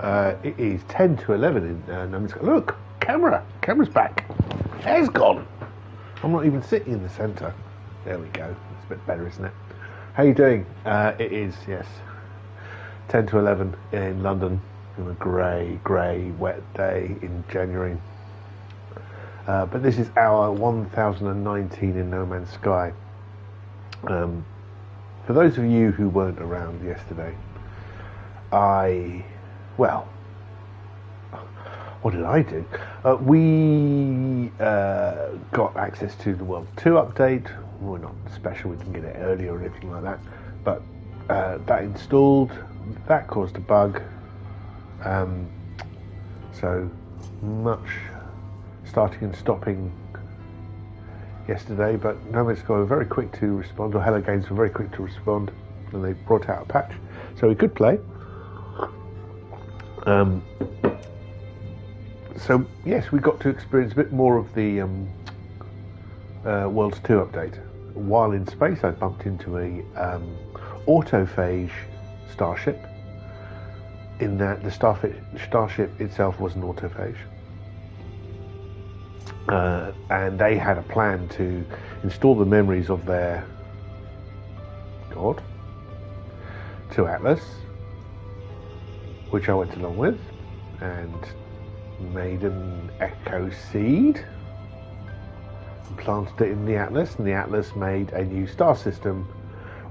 It is 10 to 11 in Numbers. Look, camera's back. Hair's gone. I'm not even sitting in the centre. There we go. It's a bit better, isn't it? How are you doing? It is, yes, 10 to 11 in London on a grey, wet day in January. But this is our 1019 in No Man's Sky. For those of you who weren't around yesterday, what did I do? We got access to the World 2 update. We're not special, we didn't get it early or anything like that. But that installed, that caused a bug. So much starting and stopping yesterday, but No Man's Sky were very quick to respond, or Hello Games were very quick to respond, and they brought out a patch, so we could play. So yes, we got to experience a bit more of the Worlds 2 update. While in space, I bumped into a autophage starship, in that the starship itself was an autophage. And they had a plan to install the memories of their god to Atlas, which I went along with, and made an echo seed and planted it in the Atlas, and the Atlas made a new star system,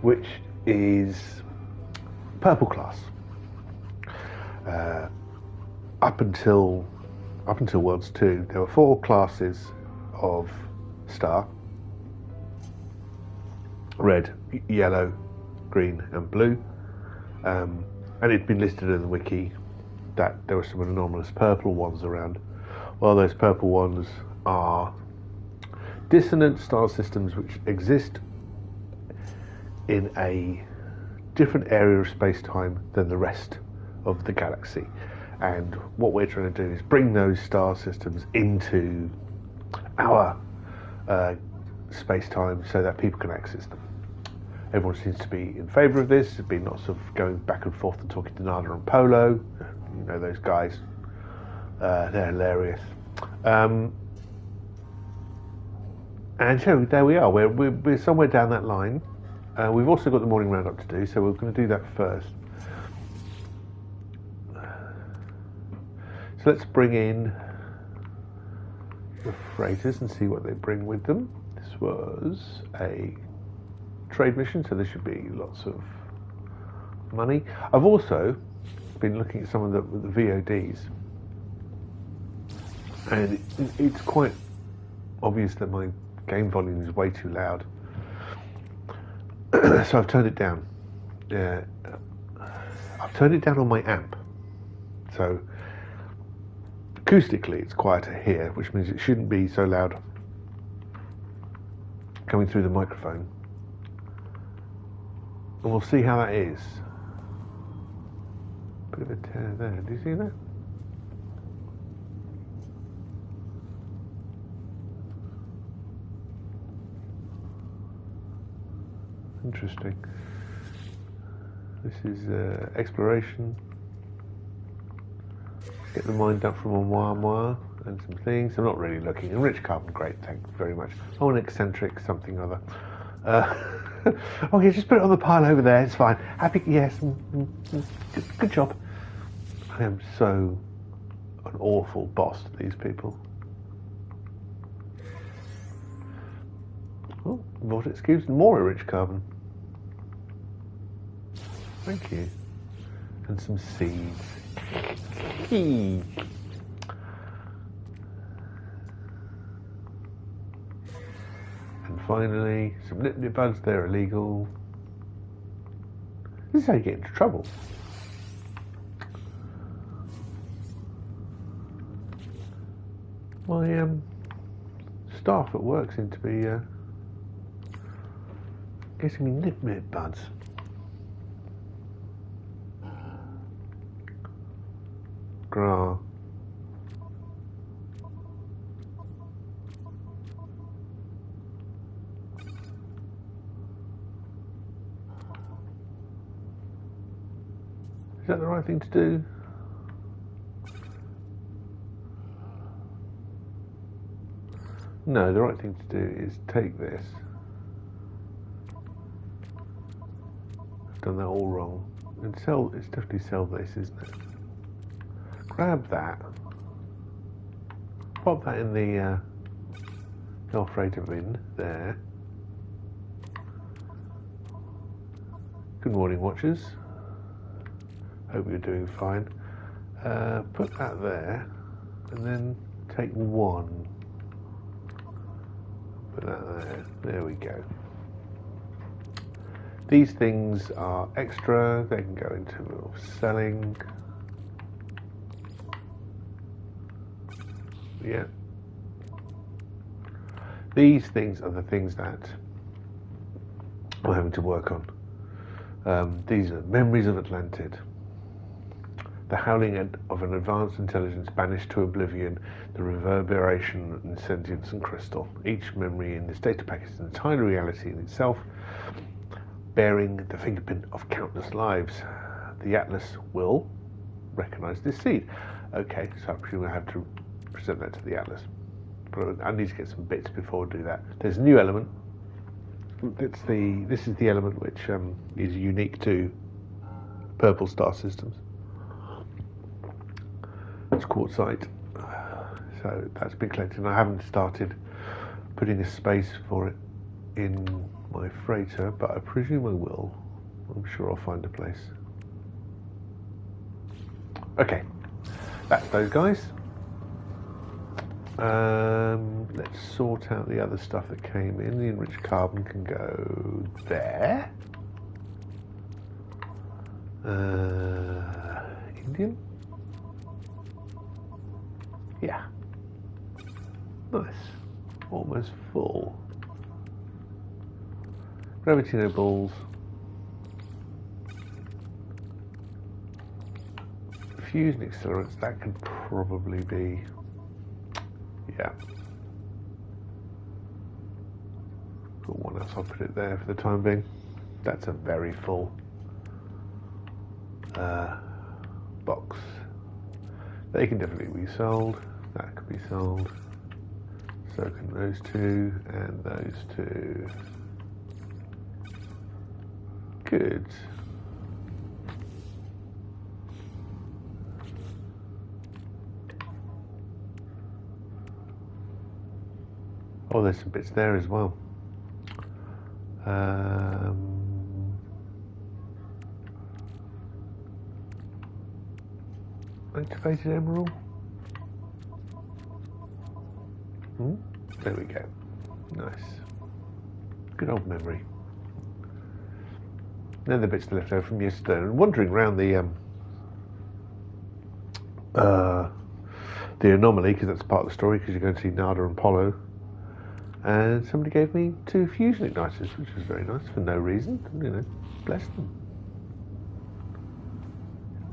which is purple class. Up until Worlds 2, there were 4 classes of star: red, yellow, green and blue. And it'd been listed in the wiki that there were some anomalous purple ones around. Well, those purple ones are dissonant star systems which exist in a different area of space-time than the rest of the galaxy. And what we're trying to do is bring those star systems into our space-time so that people can access them. Everyone seems to be in favour of this. There's been lots of going back and forth and talking to Nada and Polo. You know those guys. They're hilarious. And so there we are. We're somewhere down that line. We've also got the morning roundup to do, so we're going to do that first. So let's bring in the freighters and see what they bring with them. This was a trade mission, so there should be lots of money. I've also been looking at some of the VODs, and it's quite obvious that my game volume is way too loud. So I've turned it down. I've turned it down on my amp. So acoustically it's quieter here, which means it shouldn't be so loud coming through the microphone. And we'll see how that is. Bit of a tear there, do you see that? Interesting. This is exploration. Get the mind up from Oumuamua and some things. I'm not really looking. And Rich Carbon, great, thank you very much. Oh, an eccentric something or other. Okay, just put it on the pile over there. It's fine. Happy, yes. Good job. I am so an awful boss to these people. Oh, Vortex Cubes, more Rich Carbon. Thank you. And some seeds. And finally, some Nip buds, they're illegal. This is how you get into trouble. My staff at work seem to be getting me Nip buds. Gra. Is that the right thing to do? No, the right thing to do is take this. I've done that all wrong. And sell, it's definitely sell this, isn't it? Grab that. Pop that in the Alfredo bin there. Good morning, watchers. Hope you're doing fine. Put that there, and then take one. Put that there. There we go. These things are extra. They can go into selling. Yeah. These things are the things that I'm having to work on. These are memories of Atlantid. The howling of an advanced intelligence banished to oblivion, the reverberation in sentience and crystal. Each memory in this data packet is an entire reality in itself, bearing the fingerprint of countless lives. The Atlas will recognize this seed. Okay, so I presume I have to present that to the Atlas. But I need to get some bits before I do that. There's a new element. This is the element which is unique to purple star systems. It's quartzite, so that's been collected, and I haven't started putting a space for it in my freighter, but I presume I will. I'm sure I'll find a place. Okay, that's those guys. Let's sort out the other stuff that came in. The enriched carbon can go there. Indium? Yeah. Nice. Almost full. Gravity nobles. Fusion accelerants, that could probably be... Yeah. Got one else, I'll put it there for the time being. That's a very full box. They can definitely be sold. That could be sold. So can those two and those two. Good. Oh, there's some bits there as well. Activated emerald. There we go. Nice. Good old memory. Then the bits left over from yesterday. And wandering around the anomaly, because that's part of the story, because you're going to see Nada and Polo. And somebody gave me 2 fusion igniters, which was very nice for no reason. You know, bless them.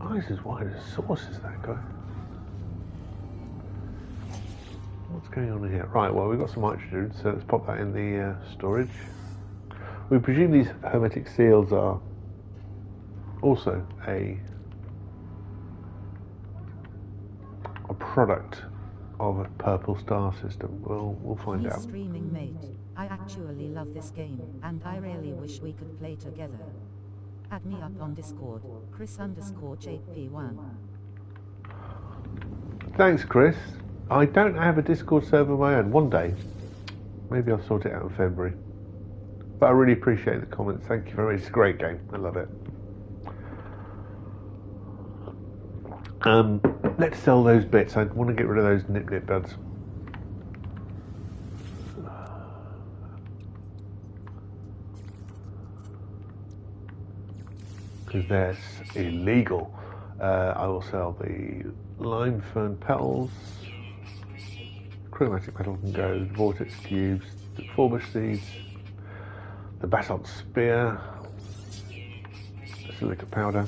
Eyes as wide as saucers, that guy. What's going on here? Right, well, we've got some nitrogen, so let's pop that in the storage. We presume these hermetic seals are also a product of a purple star system. Well, we'll find out. Streaming mate, I actually love this game, and I really wish we could play together. Add me up on Discord, Chris_8P1. Thanks, Chris. I don't have a Discord server of my own. One day, maybe I'll sort it out in February. But I really appreciate the comments. Thank you very much. It's a great game. I love it. Let's sell those bits. I want to get rid of those nip buds. Because they're illegal. I will sell the lime fern petals. Chromatic metal can go. The vortex cubes. The Forbush seeds. The basalt spear. The silica powder.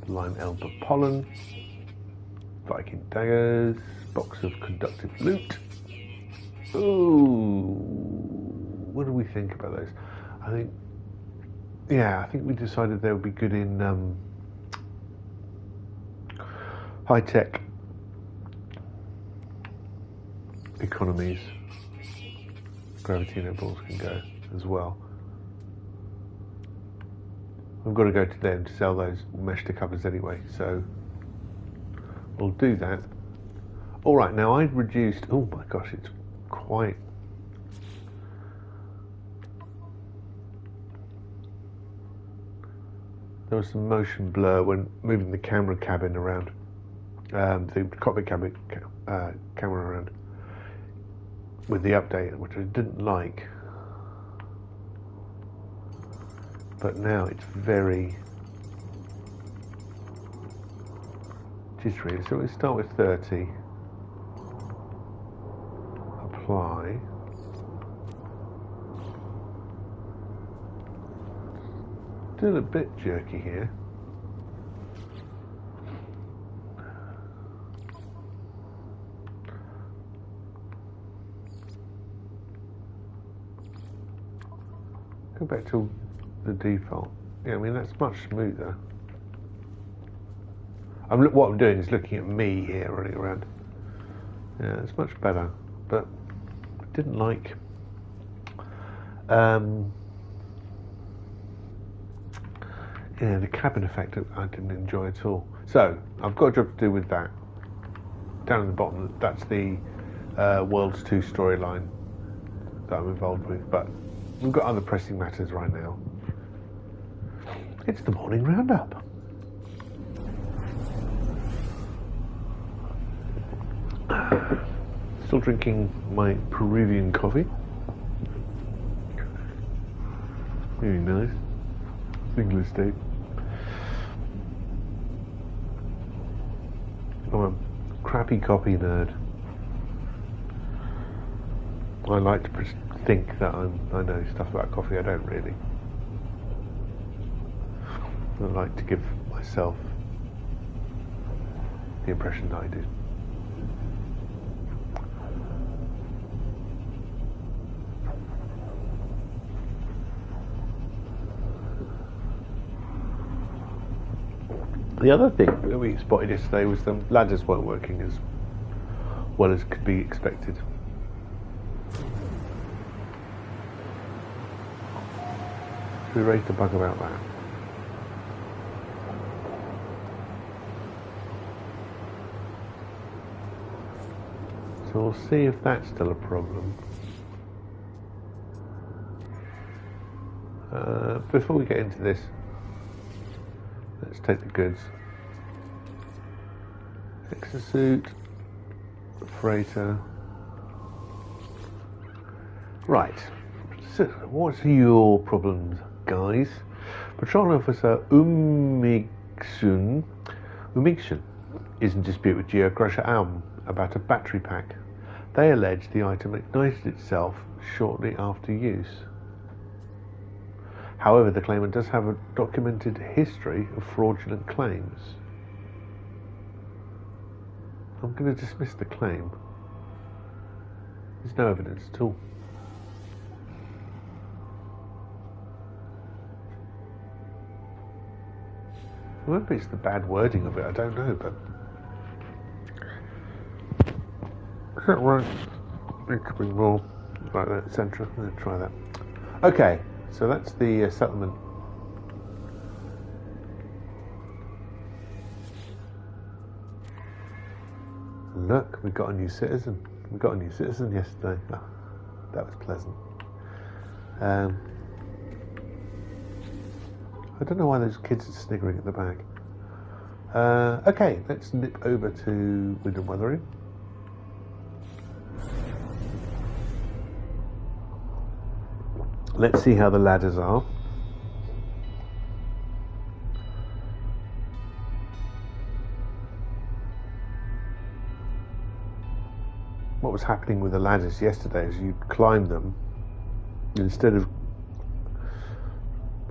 Lime elder pollen, Viking daggers, box of conductive loot. Ooh, what do we think about those? I think we decided they would be good in high tech economies. Gravitino balls can go as well. I've got to go to them to sell those mesh to covers anyway, so we'll do that. All right, now I'd reduced. Oh my gosh, it's quite. There was some motion blur when moving the camera cabin around, the cockpit cabin camera around with the update, which I didn't like. But now it's very jittery. So we start with 30. Apply. Still a bit jerky here. Go back to the default. Yeah, I mean that's much smoother. What I'm doing is looking at me here running around. Yeah, it's much better, but I didn't like. Yeah, the cabin effect I didn't enjoy at all. So I've got a job to do with that. Down at the bottom, that's the Worlds 2 storyline that I'm involved with, but we've got other pressing matters right now. It's the morning roundup. Still drinking my Peruvian coffee. Very nice. Single estate. I'm a crappy copy nerd. I like to think that I know stuff about coffee. I don't really. I like to give myself the impression that I do. The other thing that we spotted yesterday was the ladders weren't working as well as could be expected. Should we raise the bug about that? So we'll see if that's still a problem. Before we get into this, let's take the goods. Exosuit, freighter. Right. So, what's your problems, guys? Patrol Officer Umixun is in dispute with Geocrusher Alm about a battery pack. They allege the item ignited itself shortly after use. However, the claimant does have a documented history of fraudulent claims. I'm going to dismiss the claim. There's no evidence at all. Maybe it's the bad wording of it, I don't know, but... Is that right? Need to bring more like that, etc. I'm going to try that. Okay, so that's the settlement. Look, we got a new citizen. We got a new citizen yesterday. Oh, that was pleasant. I don't know why those kids are sniggering at the back. Okay, let's nip over to Wind and Weathering. Let's see how the ladders are. What was happening with the ladders yesterday is you'd climb them, instead of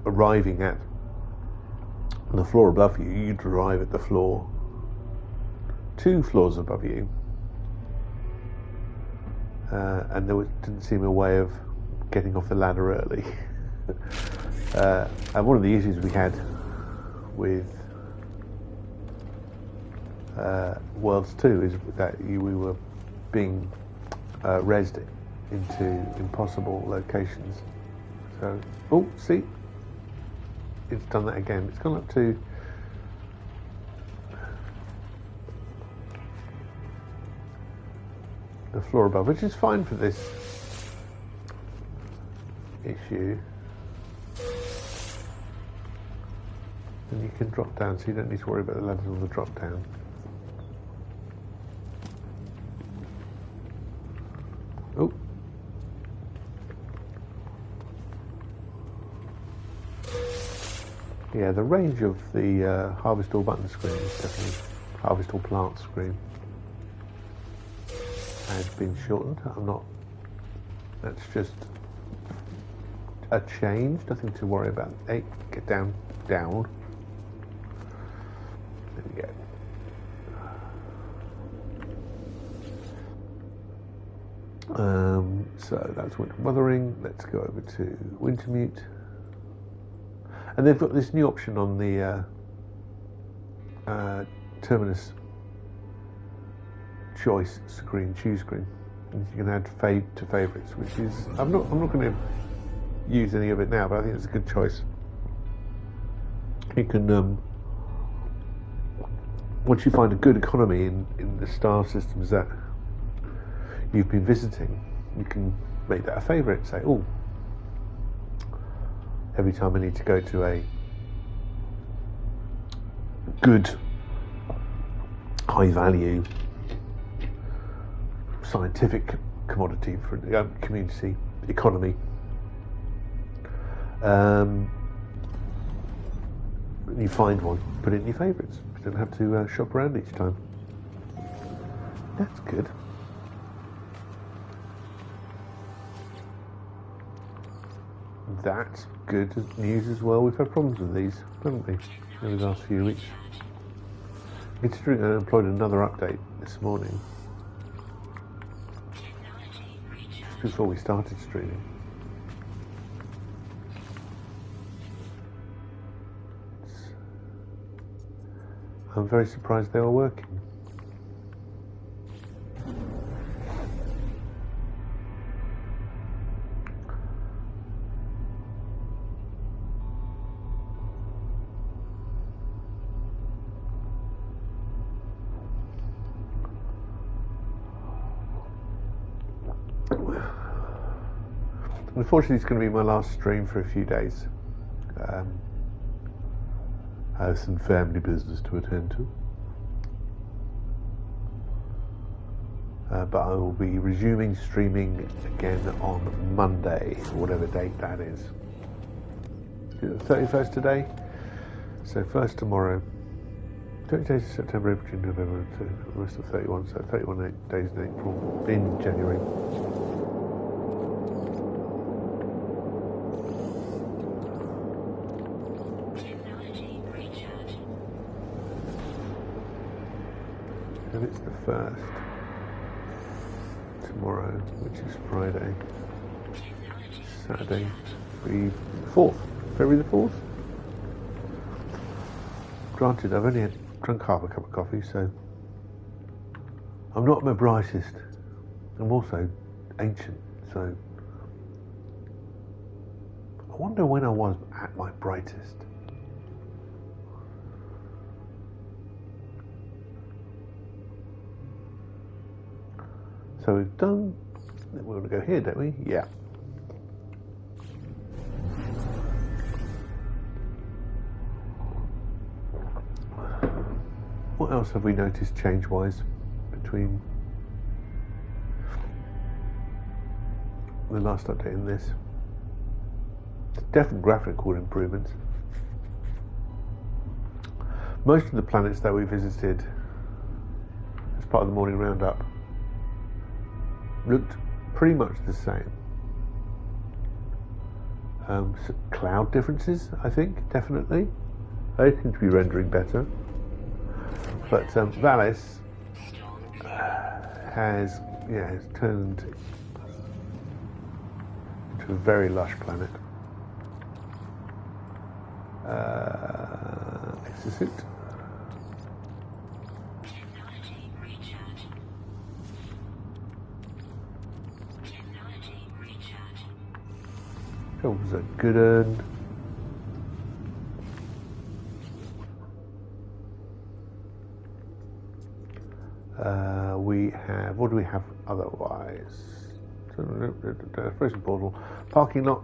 arriving at the floor above you, you'd arrive at the floor 2 floors above you, and there didn't seem a way of getting off the ladder early. And one of the issues we had with Worlds 2 is that we were being rezzed into impossible locations. So, oh, see, it's done that again. It's gone up to the floor above, which is fine for this issue. And you can drop down, so you don't need to worry about the ladders on the drop down. Oh. Yeah, the range of the harvest all button screen is definitely harvest all plant screen has been shortened. That's just a change, nothing to worry about. Hey, get down. There we go. So that's winter mothering. Let's go over to Wintermute. And they've got this new option on the Terminus choice screen, choose screen. And you can add fade to favorites, which is I'm not going to use any of it now, but I think it's a good choice. You can once you find a good economy in the star systems that you've been visiting, you can make that a favourite. Say, oh, every time I need to go to a good, high value, scientific commodity for the community economy, you find one, put it in your favourites. You don't have to shop around each time. That's good. That's good news as well. We've had problems with these, haven't we, over the last few weeks? Considering I employed another update this morning, just before we started streaming. I'm very surprised they were working. Unfortunately, it's going to be my last stream for a few days. I have some family business to attend to. But I will be resuming streaming again on Monday, whatever date that is. Is it the 31st today? So 1st tomorrow. 30 days of September, April, June, November, the rest of 31, so 31 days in April, in January. And it's the 1st tomorrow, which is Friday, Saturday, the 4th, February the 4th. Granted, I've only drunk half a cup of coffee, so I'm not my brightest. I'm also ancient, so I wonder when I was at my brightest. So we've done, we're going to go here, don't we? Yeah. What else have we noticed change-wise between the last update and this? Definite graphical improvements. Most of the planets that we visited as part of the morning roundup looked pretty much the same. Cloud differences, I think, definitely. They seem to be rendering better. But Valis has turned into a very lush planet. Exit. That was a good one. We have, what do we have otherwise? Frozen portal, parking lot.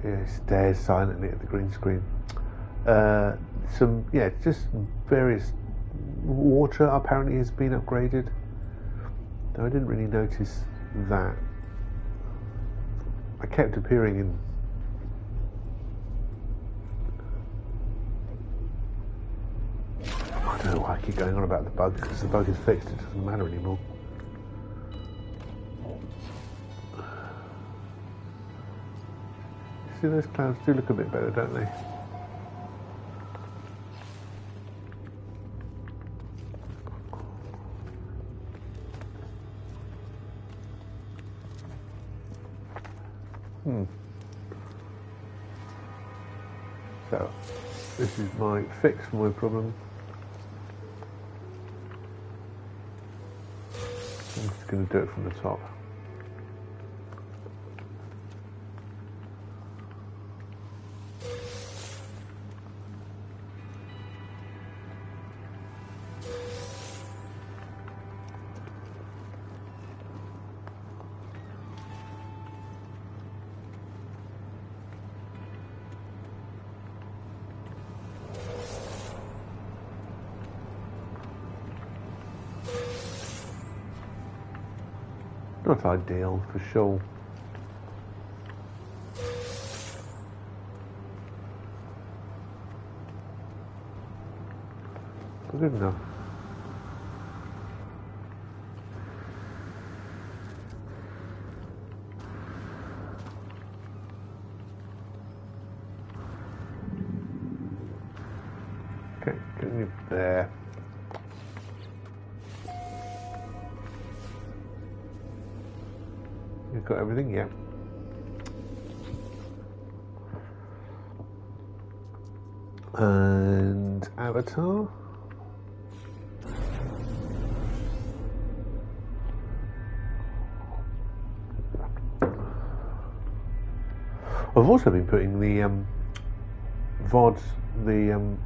Yeah, stares silently at the green screen. Just various water apparently has been upgraded. Though I didn't really notice that. I kept appearing in. I don't know why I keep going on about the bug, because the bug is fixed, it doesn't matter anymore. See, those clouds do look a bit better, don't they? So, this is my fix for my problem. I'm just going to do it from the top. Not ideal, for sure. But good enough. Okay, getting you there. You've got everything, yeah. And avatar. I've also been putting the VODs, the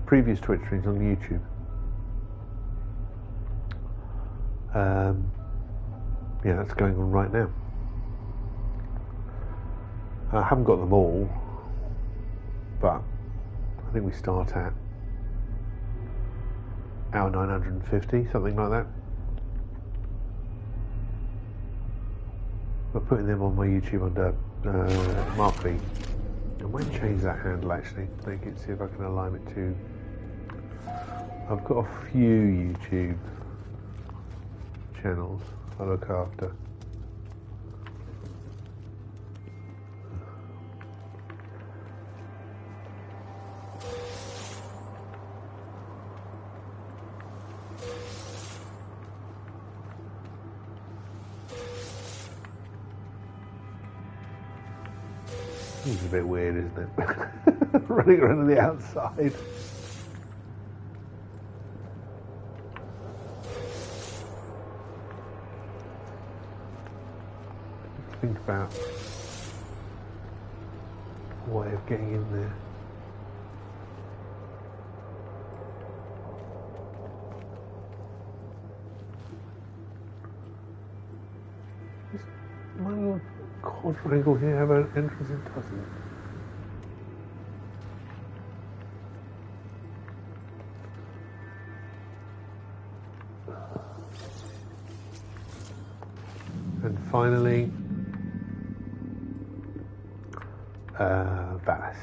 previous Twitch streams on YouTube. Yeah, that's going on right now. I haven't got them all, but I think we start at hour 950, something like that. But putting them on my YouTube under Mark B. I might change that handle actually, make it, see if I can align it to. I've got a few YouTube channels I look after. This is a bit weird, isn't it? Running around on the outside. Think about a way of getting in there. Does my little quadrangle here have an entrance? It doesn't. And finally, Valis.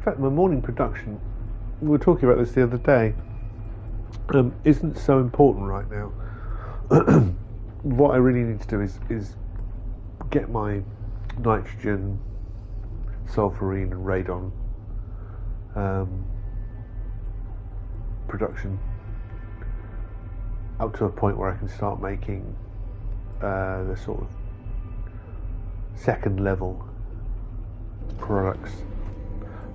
fact, my morning production, we were talking about this the other day, isn't so important right now. What I really need to do is get my nitrogen, sulfurine and radon production up to a point where I can start making the sort of second level products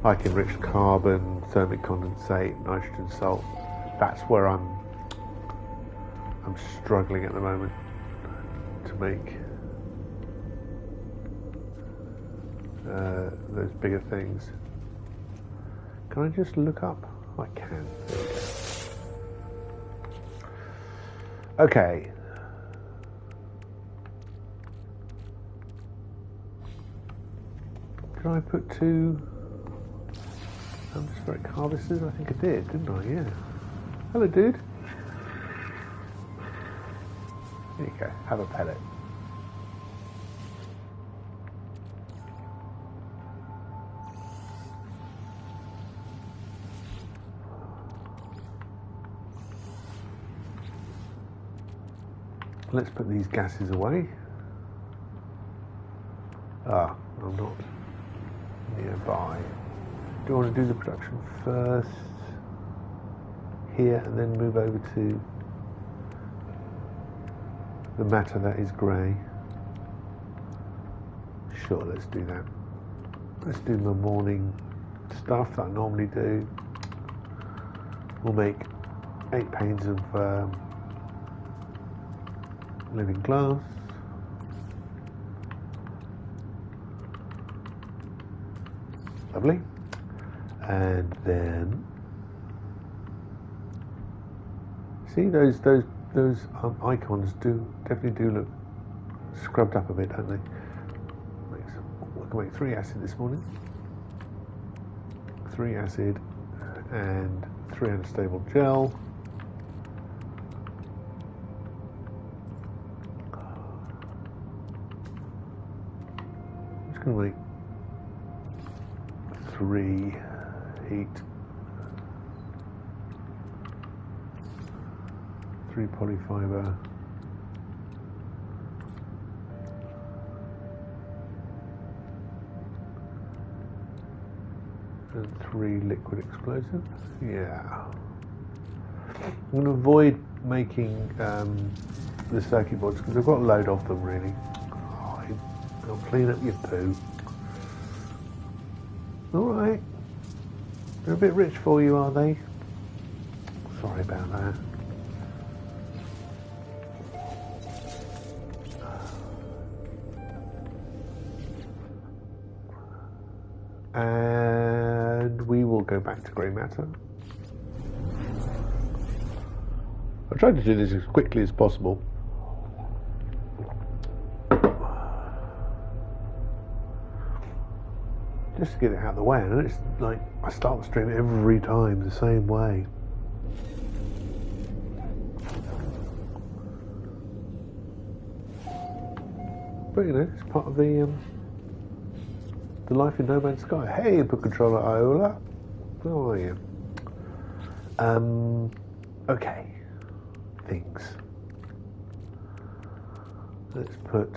like enriched carbon, thermic condensate, nitrogen salt. That's where I'm struggling at the moment to make those bigger things. Can I just look up? I can. There we go. Okay. Did I put 2 atmospheric harvesters? I think I did, didn't I? Yeah. Hello, dude. There you go. Have a pellet. Let's put these gases away. Ah, I'm not nearby. Do you want to do the production first here and then move over to the matter that is grey? Sure, let's do that. Let's do my morning stuff that I normally do. We'll make 8 panes of living glass. Lovely. And then see those icons definitely do look scrubbed up a bit, don't they? I can make 3 acid this morning. 3 acid and 3 unstable gel. I'm just going to make 3 heat, 3 polyfiber, and 3 liquid explosive. Yeah. I'm going to avoid making the circuit boards because I've got a load of them really. Oh, I'll clean up your poo. Alright. They're a bit rich for you, are they? Sorry about that. And we will go back to grey matter. I tried to do this as quickly as possible. Just to get it out of the way, and it's like I start the stream every time the same way. But you know, it's part of the life in No Man's Sky. Hey, Book Controller Iola, how are you? Okay, things. Let's put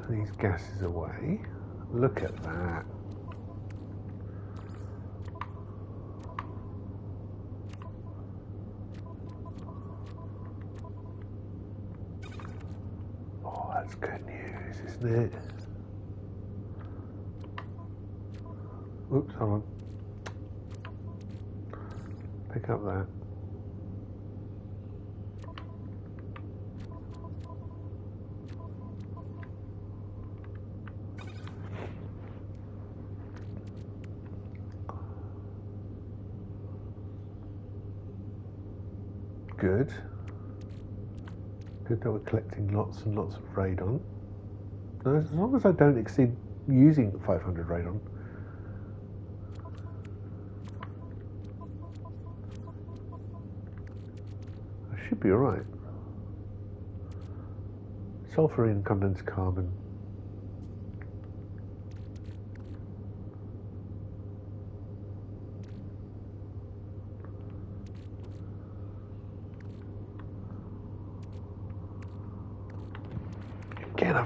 these gases away. Look at that. Oh, that's good news, isn't it? Oops, hold on. Pick up that. Good. Good that we're collecting lots and lots of radon. Now, as long as I don't exceed using 500 radon. I should be alright. Sulfurine, condensed carbon.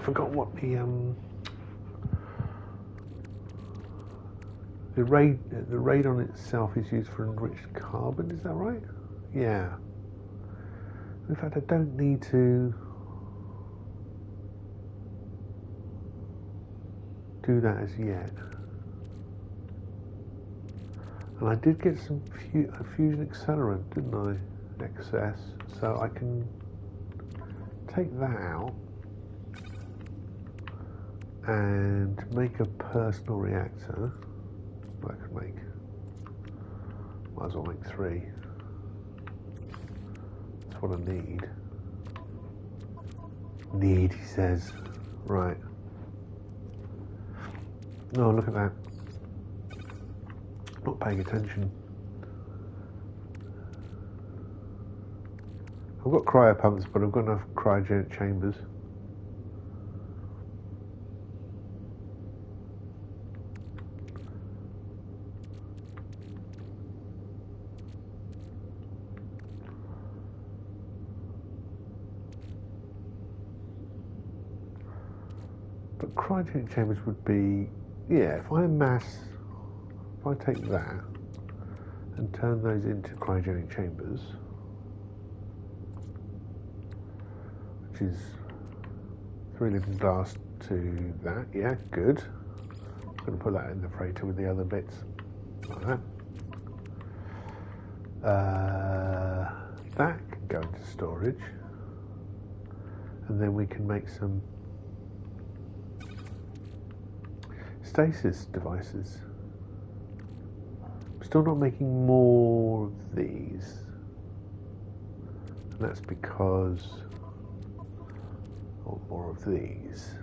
forgot what the radon itself is used for enriched carbon. Is that right? Yeah. In fact, I don't need to do that as yet. And I did get some fusion accelerant, didn't I? Excess. So I can take that out and make a personal reactor. I could make. Might as well make 3. That's what I need. Need, he says. Right. Oh, look at that. Not paying attention. I've got cryo pumps, but I've got enough cryogenic chambers. But cryogenic chambers would be, yeah, if I take that and turn those into cryogenic chambers, which is 3 living glass to that, yeah, good. I'm going to put that in the freighter with the other bits, like that. That can go into storage, and then we can make some stasis devices. I'm still not making more of these, and that's because I want more of these.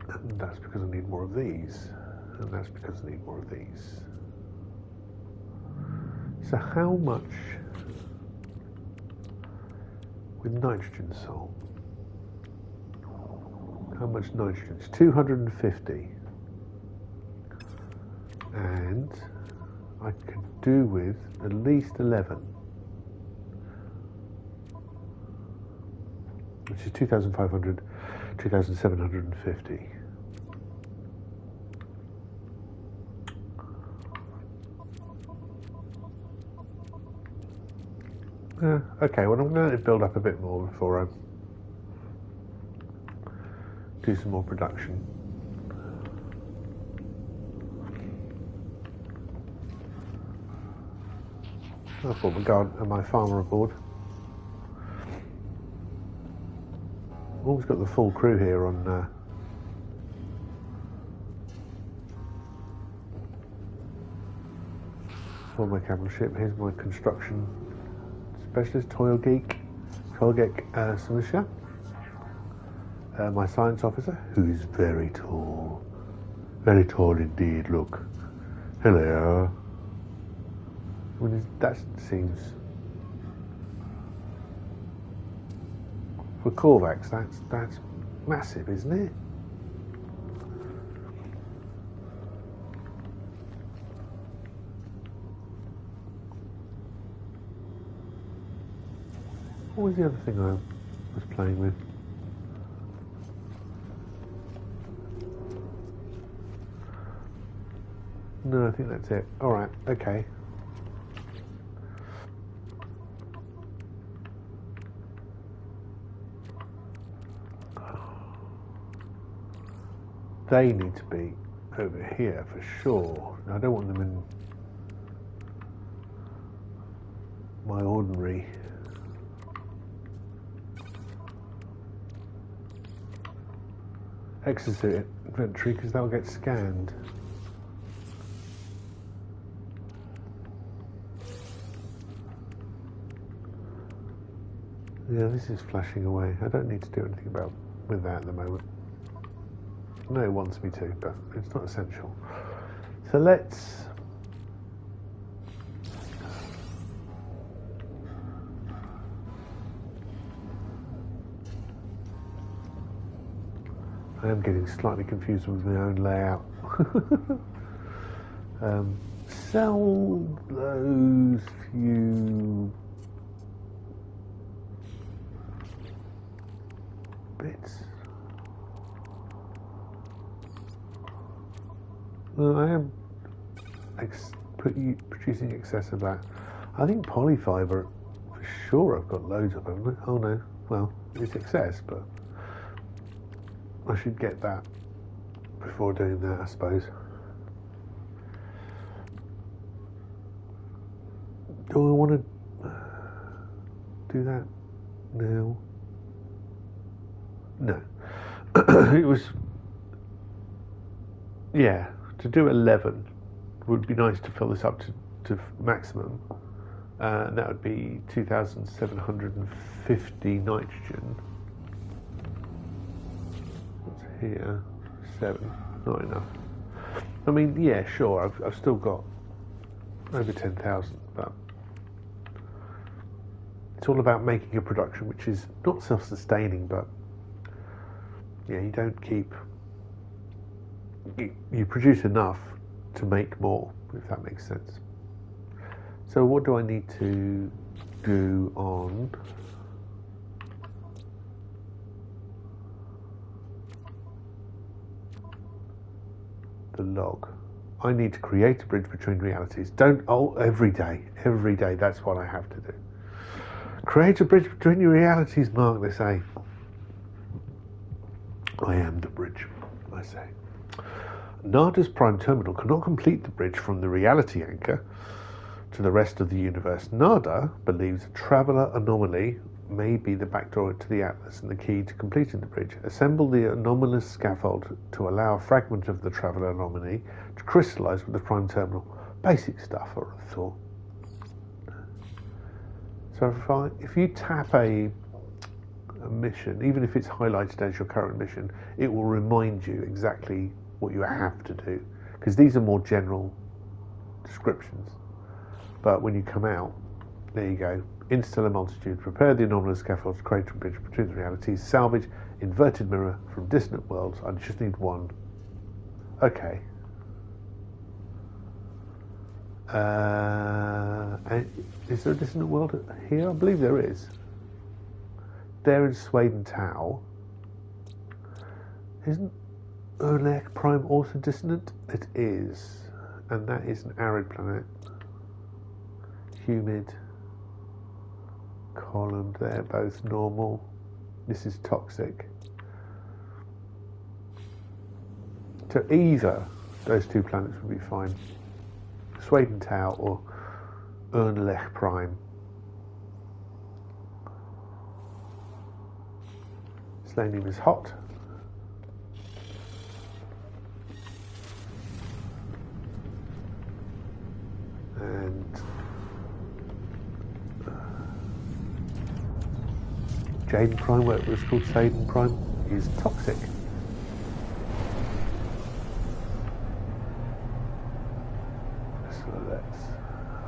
And that's because I need more of these, and that's because I need more of these. So how much with nitrogen salt? How much nitrogen? It's 250. And I could do with at least 11, which is 2,500, 2,750. Okay, well I'm going to build up a bit more before I do some more production. I've got my garden and my farmer aboard. Always got the full crew here on for my capital ship. Here's my construction specialist, Toilgeek Samusha. My science officer, who is very tall indeed. Look, hello. I mean, that seems, for Korvax, that's massive, isn't it? What was the other thing I was playing with? No, I think that's it. Alright, okay. They need to be over here for sure. I don't want them in my ordinary exosuit inventory because they'll get scanned. Yeah, this is flashing away. I don't need to do anything with that at the moment. No, it wants me to, but it's not essential. So let's I am getting slightly confused with my own layout. Sell those few bits. Well, I am producing excess of that. I think polyfiber, for sure I've got loads of them. Oh no, well, it's excess, but I should get that before doing that, I suppose. Do I want to do that now? No. It was, yeah, to do 11 would be nice to fill this up to maximum. And that would be 2,750 nitrogen. What's here? 7. Not enough. I mean, yeah, sure, I've still got over 10,000, but it's all about making a production which is not self-sustaining, but yeah, you don't keep. You produce enough to make more, if that makes sense. So what do I need to do on the log? I need to create a bridge between realities. Every day, that's what I have to do. Create a bridge between your realities, Mark, they say. I am the bridge, I say. Nada's prime terminal cannot complete the bridge from the reality anchor to the rest of the universe. Nada believes a traveller anomaly may be the backdoor to the Atlas and the key to completing the bridge. Assemble the anomalous scaffold to allow a fragment of the traveller anomaly to crystallise with the prime terminal. Basic stuff, I would have thought. So if you tap a mission, even if it's highlighted as your current mission, it will remind you exactly what you have to do, because these are more general descriptions. But when you come out, there you go. Interstellar multitude. Prepare the anomalous scaffold to create a bridge between the realities. Salvage inverted mirror from distant worlds. I just need one. Okay. Is there a distant world here? I believe there is. There in Swaden Tau. Isn't Urlech Prime also dissonant? It is. And that is an arid planet. Humid. Column there, both normal. This is toxic. So either those two planets would be fine. Swaden Tau or Urlech Prime. Selenium is hot. And Jaden Prime, where it was called Saden Prime, is toxic. So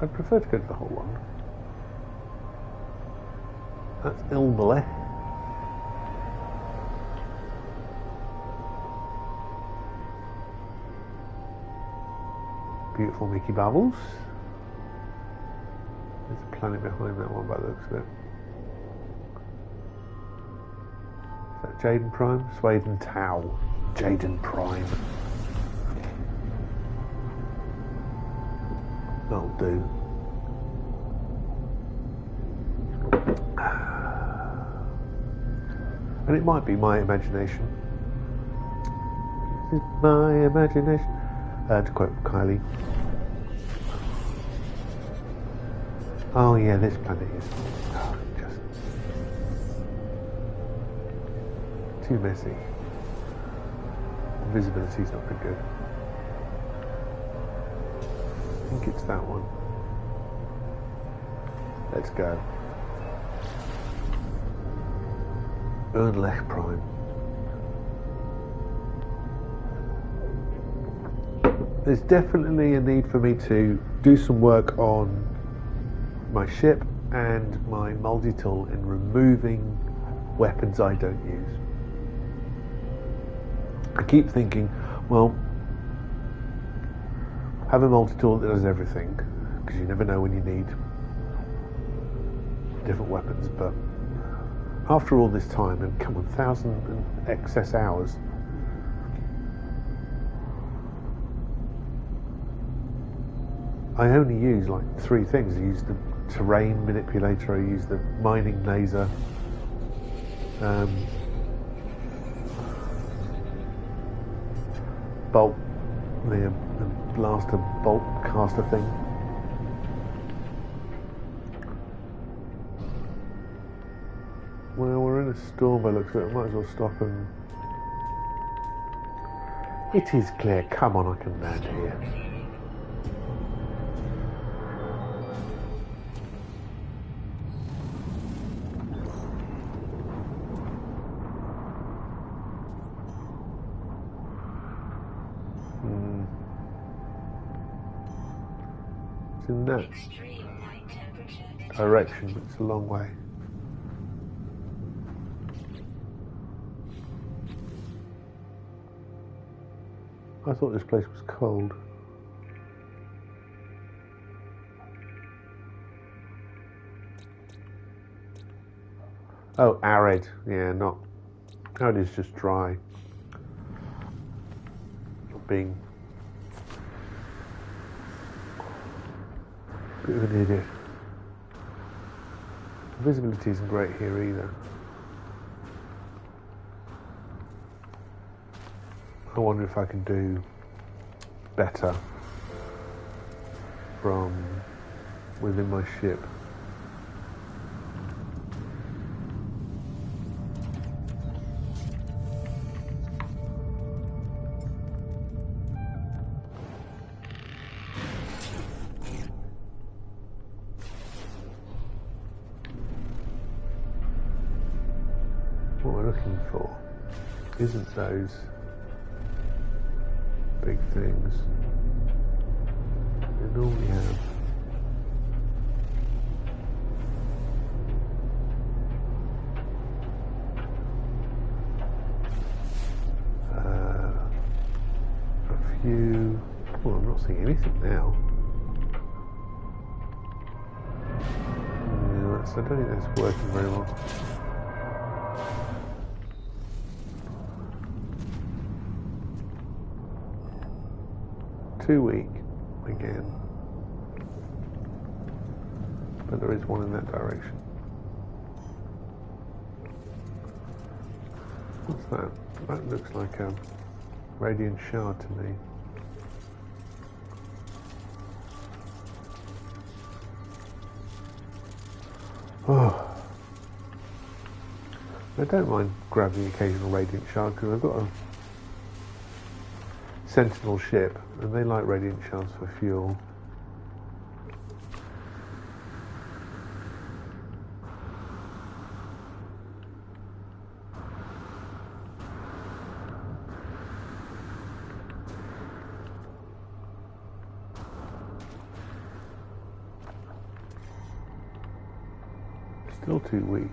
I'd prefer to go to the whole one. That's Ilmale. Beautiful Mickey Bubbles. There's a planet behind that one by the looks of it. Is that Jaden Prime? Swaden Tau. Jaden Prime. That'll do. And it might be my imagination. This is my imagination. To quote Kylie. Oh yeah, this planet is just too messy. Visibility's not very good. I think it's that one. Let's go. Urlech Prime. There's definitely a need for me to do some work on my ship and my multi-tool in removing weapons I don't use. I keep thinking, well, have a multi-tool that does everything, because you never know when you need different weapons, but After all this time, and come on, 1,000 and excess hours. I only use like 3 things. I use the terrain manipulator, I use the mining laser, bolt, the blaster bolt caster thing. Well, we're in a storm by the looks of it. I might as well stop and... It is clear. Come on, I can land here. It's in that direction, but it's a long way. I thought this place was cold. Oh, arid. Yeah, not... Arid is just dry. Not being... a bit of an idiot. The visibility isn't great here either. I wonder if I can do better from within my ship. What we're looking for isn't those big things they normally have. A few... Well, I'm not seeing anything now. Yeah, I don't think that's working very well. Too weak again, but there is one in that direction. What's that? That looks like a radiant shard to me. Oh, I don't mind grabbing the occasional radiant shard because I've got a Sentinel ship, and they like radiant shards for fuel. Still too weak.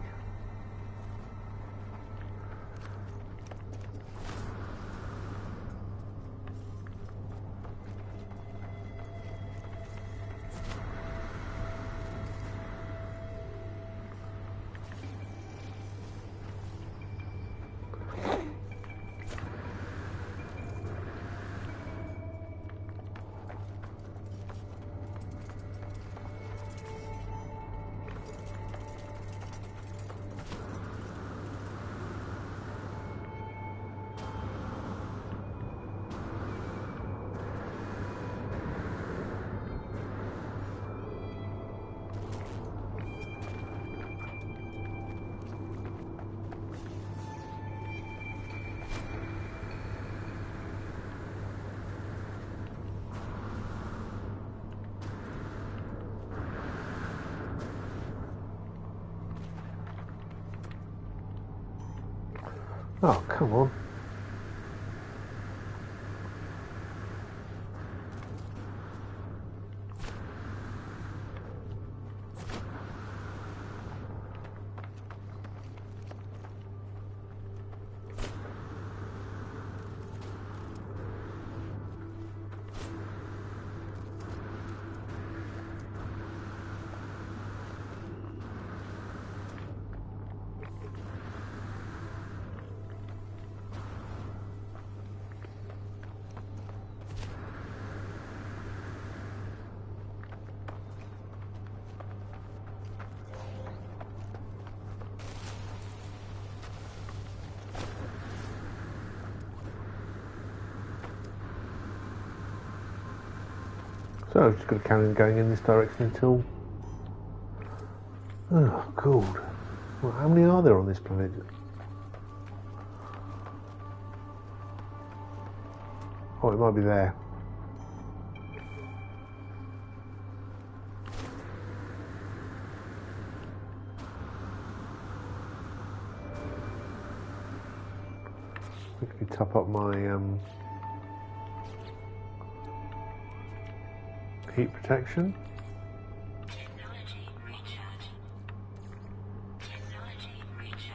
Oh, come on. So I've just got to carry on going in this direction until... Oh, God. Well, how many are there on this planet? Oh, it might be there. Quickly top up my heat protection.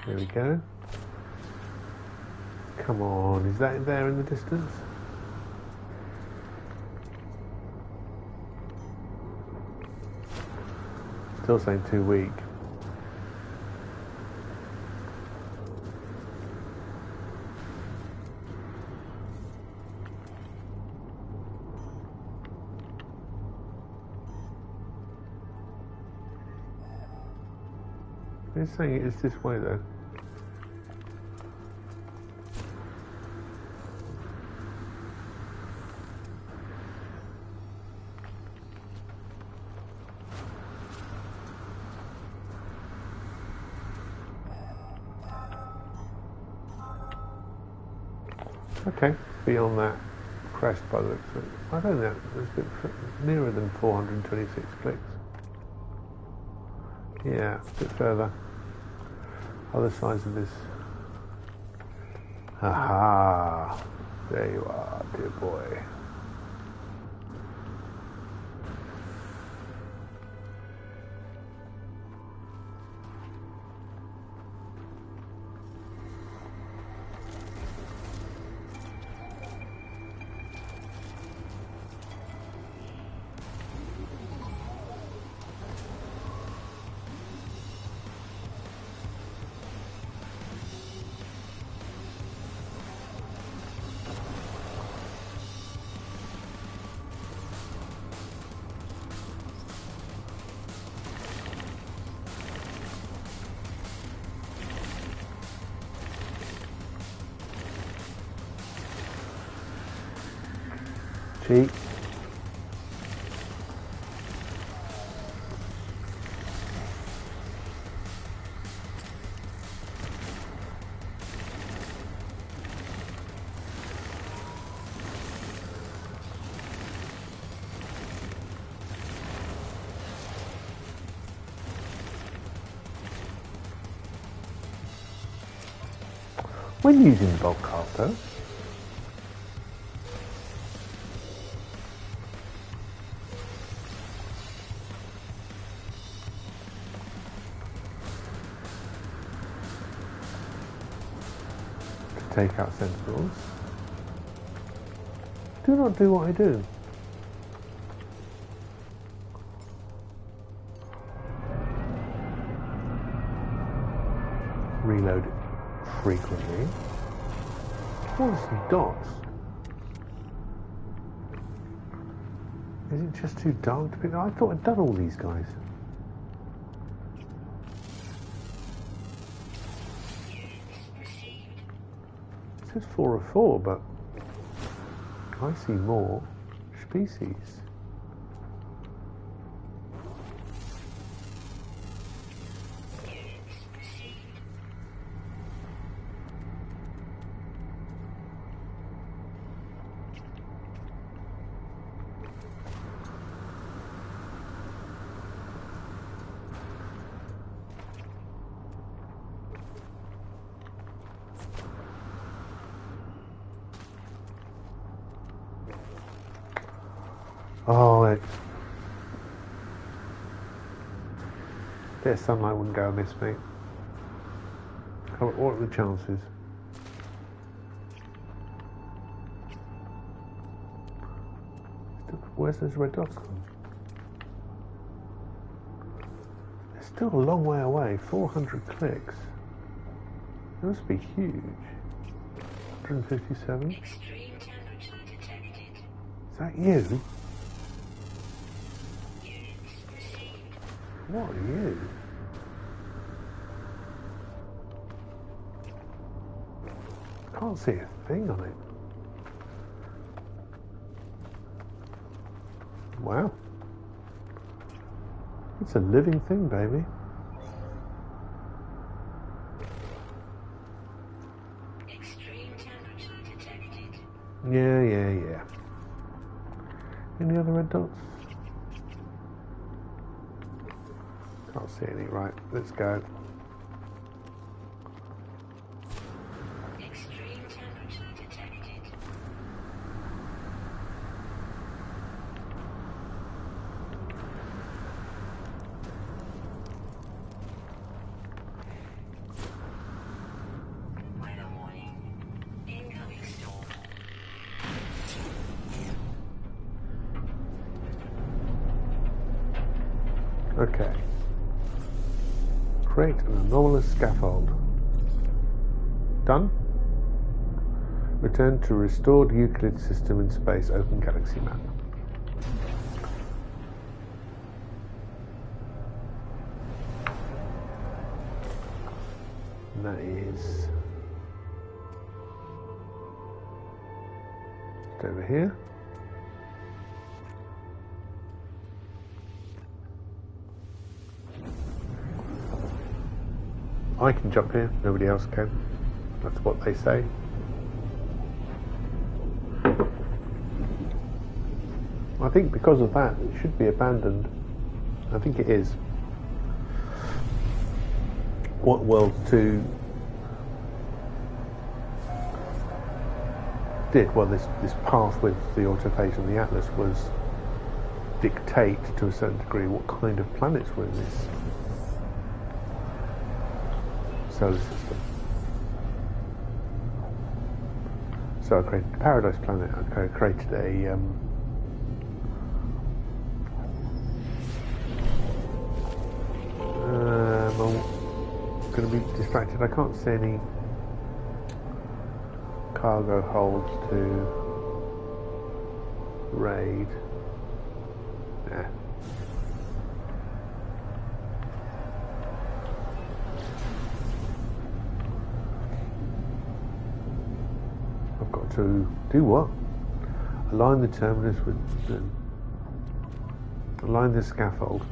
There we go. Come on, is that there in the distance? Still saying too weak. It's saying it is this way though. Okay, beyond that crest by the looks of it. I don't know, it's a bit nearer than 426 clicks. Yeah, a bit further. Other sides of this. Aha! There you are, dear boy. Cheat. When using the bulk caster, take out sentinels. Do not do what I do. Reload it frequently. What's the dots? Is it just too dark to pick? I thought I'd done all these guys. It says 4 of 4, but I see more species. Oh, a bit of sunlight wouldn't go amiss, mate. What are the chances? Where's those red dots gone? They're still a long way away. 400 clicks. It must be huge. 157. Extreme temperature detected. Is that you? What are you? I can't see a thing on it. Wow. It's a living thing, baby. Extreme temperature detected. Yeah. Any other red dots? Can't see any. Right, let's go. Extreme temperature detected. Weather warning. Incoming storm. Okay. Create an anomalous scaffold. Done. Return to restored Euclid system in space. Open galaxy map. And that is just over here. I can jump here, nobody else can. That's what they say. I think because of that, it should be abandoned. I think it is. What World 2 did, well, this path with the autophage and the Atlas was dictate to a certain degree what kind of planets were in this solar system. So I created a Paradise planet. I created a I'm going to be distracted. I can't see any cargo holds to raid. Yeah. I've got to do what? Align the terminus with align the scaffold.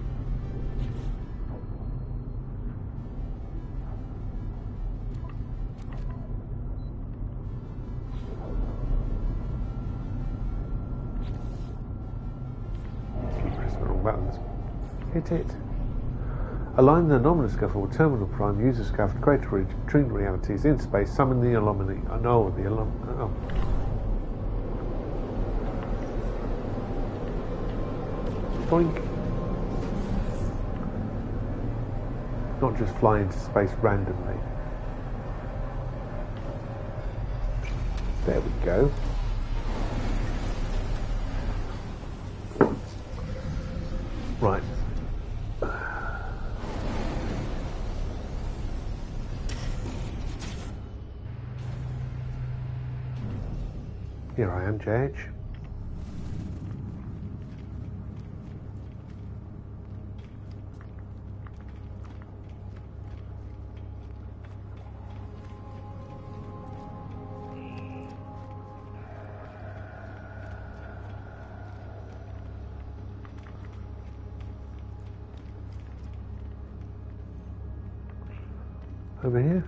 Buttons. Hit it. Align the anomalous scaffold, terminal prime, user scaffold, create between realities in space, summon the anomaly. Boink. Not just fly into space randomly. There we go. Right. Here I am, JH. Over here.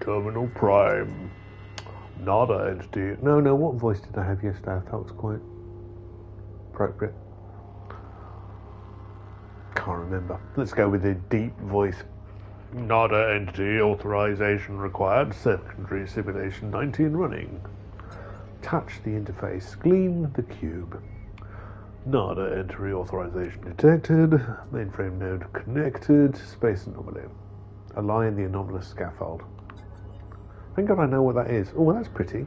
Terminal Prime. Nada entity. No, what voice did I have yesterday? I thought was quite appropriate. Can't remember. Let's go with a deep voice. Nada entity authorization required. Secondary simulation 19 running. Touch the interface. Gleam the cube. Nada entry authorization detected. Mainframe node connected. Space anomaly. Align the anomalous scaffold. Thank God I know what that is. Oh, well, that's pretty.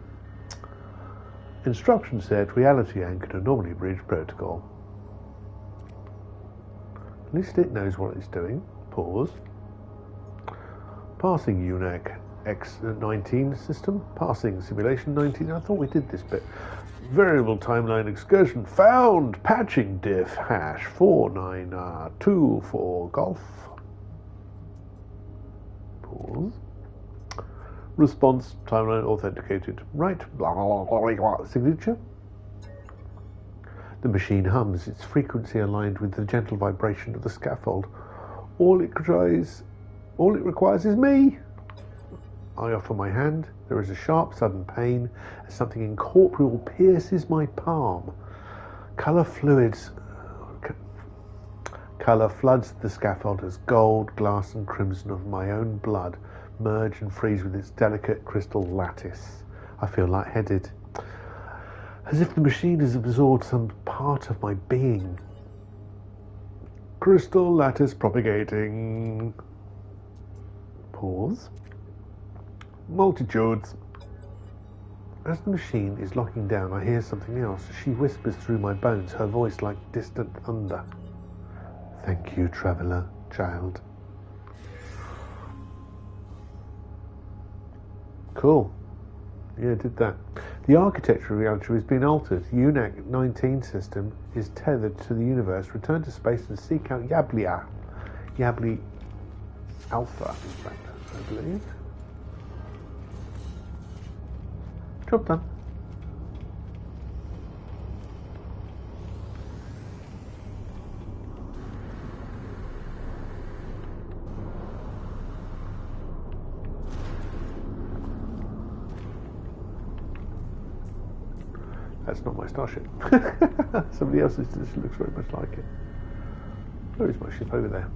Instruction set reality anchored anomaly bridge protocol. At least it knows what it's doing. Pause. Passing UNAC X19 system. Passing simulation 19. I thought we did this bit. Variable timeline excursion found. Patching diff hash 4924 golf. Pause. Response timeline authenticated. Right. Blah, blah, blah, blah. Signature. The machine hums, its frequency aligned with the gentle vibration of the scaffold. All it requires is me. I offer my hand. There is a sharp, sudden pain as something incorporeal pierces my palm. Colour floods the scaffold as gold, glass, and crimson of my own blood merge and freeze with its delicate crystal lattice. I feel lightheaded, as if the machine has absorbed some part of my being. Crystal lattice propagating. Pause. Multitudes. As the machine is locking down, I hear something else. She whispers through my bones, her voice like distant thunder. Thank you, traveller, child. Cool. Yeah, did that. The architecture of reality has been altered. The UNAC 19 system is tethered to the universe. Return to space and seek out Yabli Alpha, in fact, I believe. Job done. That's not my starship. Somebody else's just looks very much like it. Where is my ship? Over there.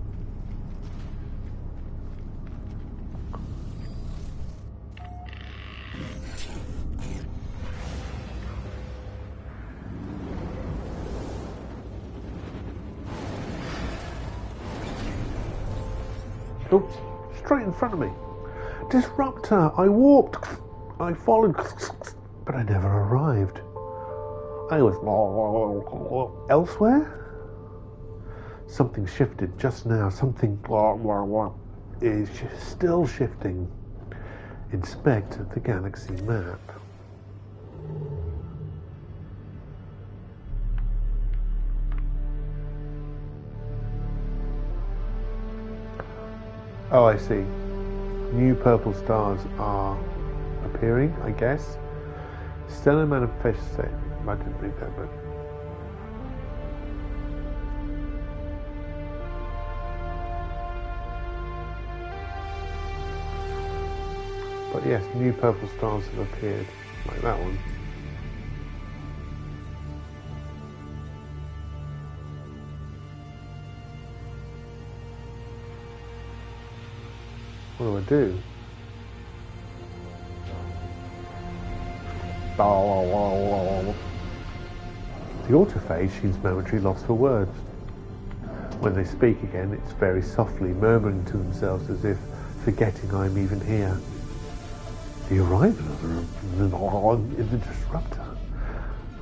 Oh, straight in front of me. Disruptor! I warped! I followed, but I never arrived. I was elsewhere? Something shifted just now. Something is still shifting. Inspect the galaxy map. Oh, I see. New purple stars are appearing, I guess. Stellar manifesto. I didn't read that, but yes, new purple stars have appeared, like that one. What do I do? The autophage seems momentarily lost for words. When they speak again, it's very softly, murmuring to themselves as if forgetting I'm even here. The arrival of the disruptor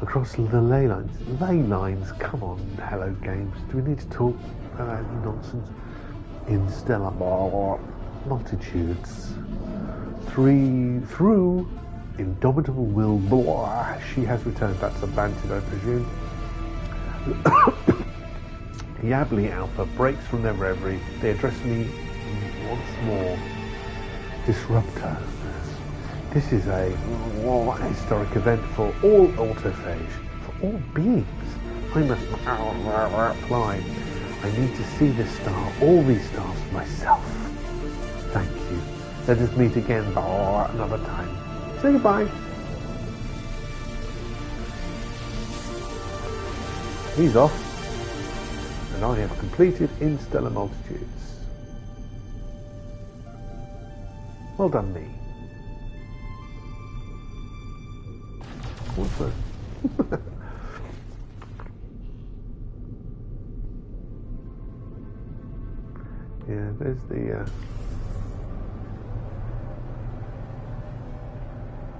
across the ley lines. Ley lines? Come on, Hello Games. Do we need to talk about nonsense? In stellar multitudes. Through indomitable will, blah, she has returned. That's a Bantid, I presume. Yabli Alpha breaks from their reverie. They address me once more. Disruptor. This is a historic event for all autophage, for all beings. I must fly. I need to see this star, all these stars for myself. Thank you. Let us meet again another time. Say goodbye. He's off, and I have completed Interstellar Multitudes. Well done, me. Also. Yeah, there's the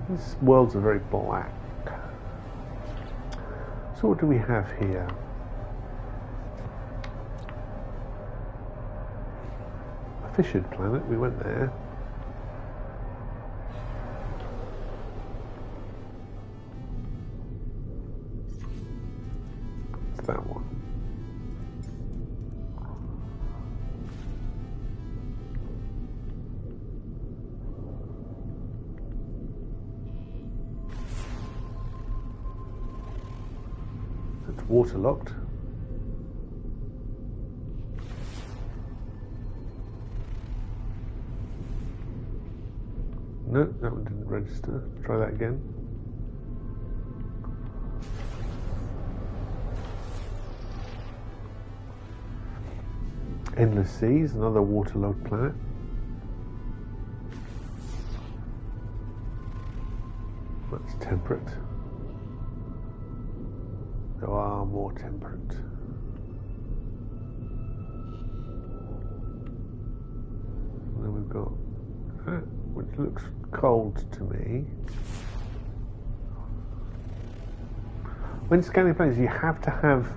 these worlds are very black. So what do we have here? A fissured planet, we went there. waterlocked. No, that one didn't register. Try that again. Endless Seas, another waterlogged planet. That's temperate. There are more temperate. And then we've got that, which looks cold to me. When scanning planets, you have to have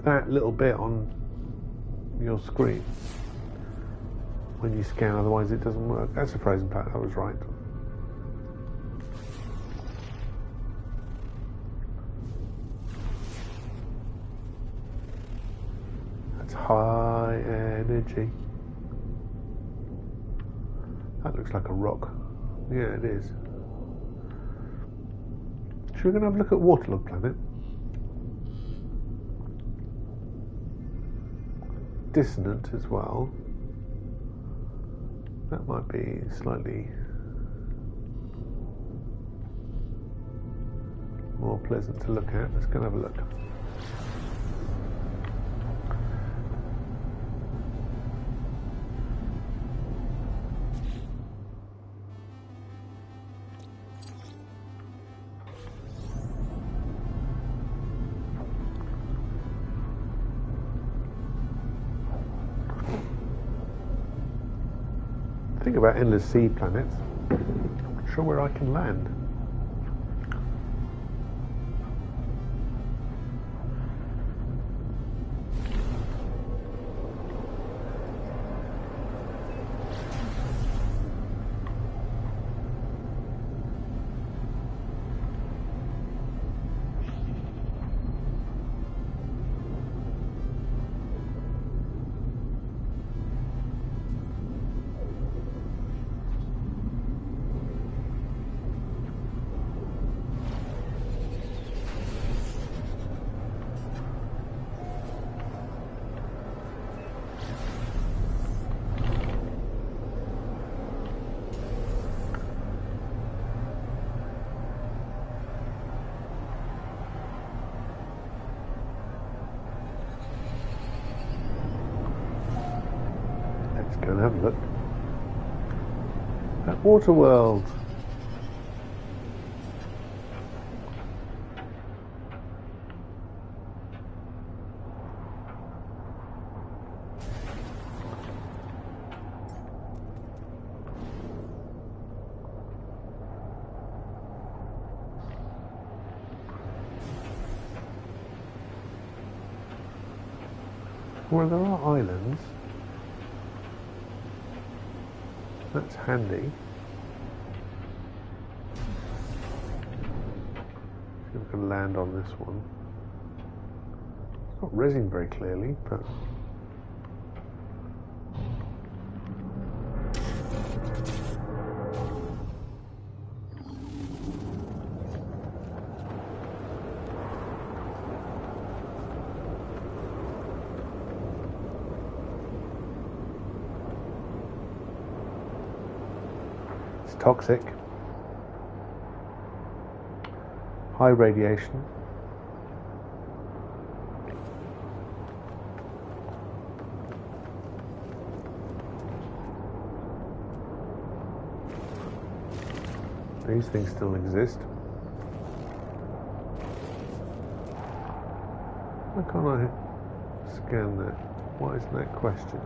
that little bit on your screen when you scan, otherwise it doesn't work. That's a frozen planet, I was right. That's high energy. That looks like a rock. Yeah, it is. Should we go and have a look at waterlogged planet? Dissonant as well. That might be slightly more pleasant to look at. Let's go and have a look. Think about endless sea planets. Not sure where I can land. Go and have a look at Waterworld. Well, there are islands. That's handy. See if we can land on this one. It's not resin very clearly, but toxic, high radiation. These things still exist. Why can't I scan that? Why isn't that question?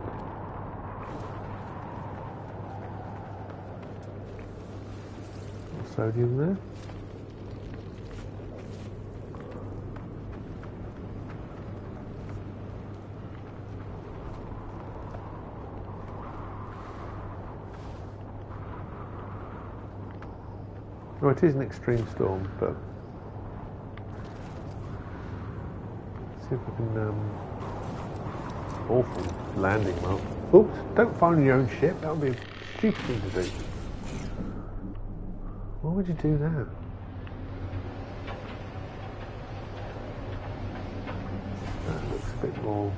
Sodium there. Oh, it is an extreme storm, but let's see if we can. Awful landing mark. Oops! Don't find your own ship. That would be a stupid thing to do. Why would you do that? Or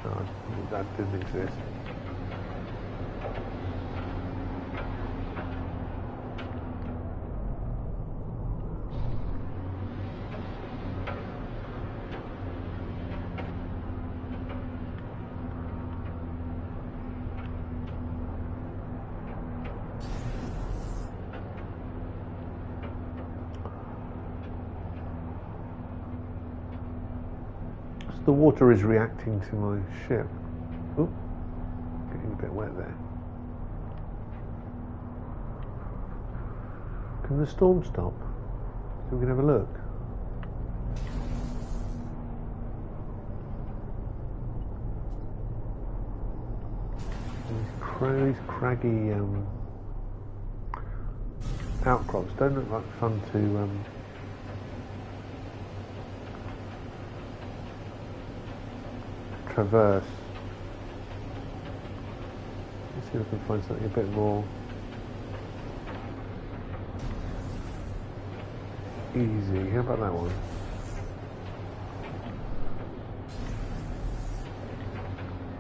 no, that didn't exist. The water is reacting to my ship. Oh, getting a bit wet there. Can the storm stop? So we can have a look. These craggy outcrops don't look like fun to traverse. Let's see if I can find something a bit more easy. How about that one?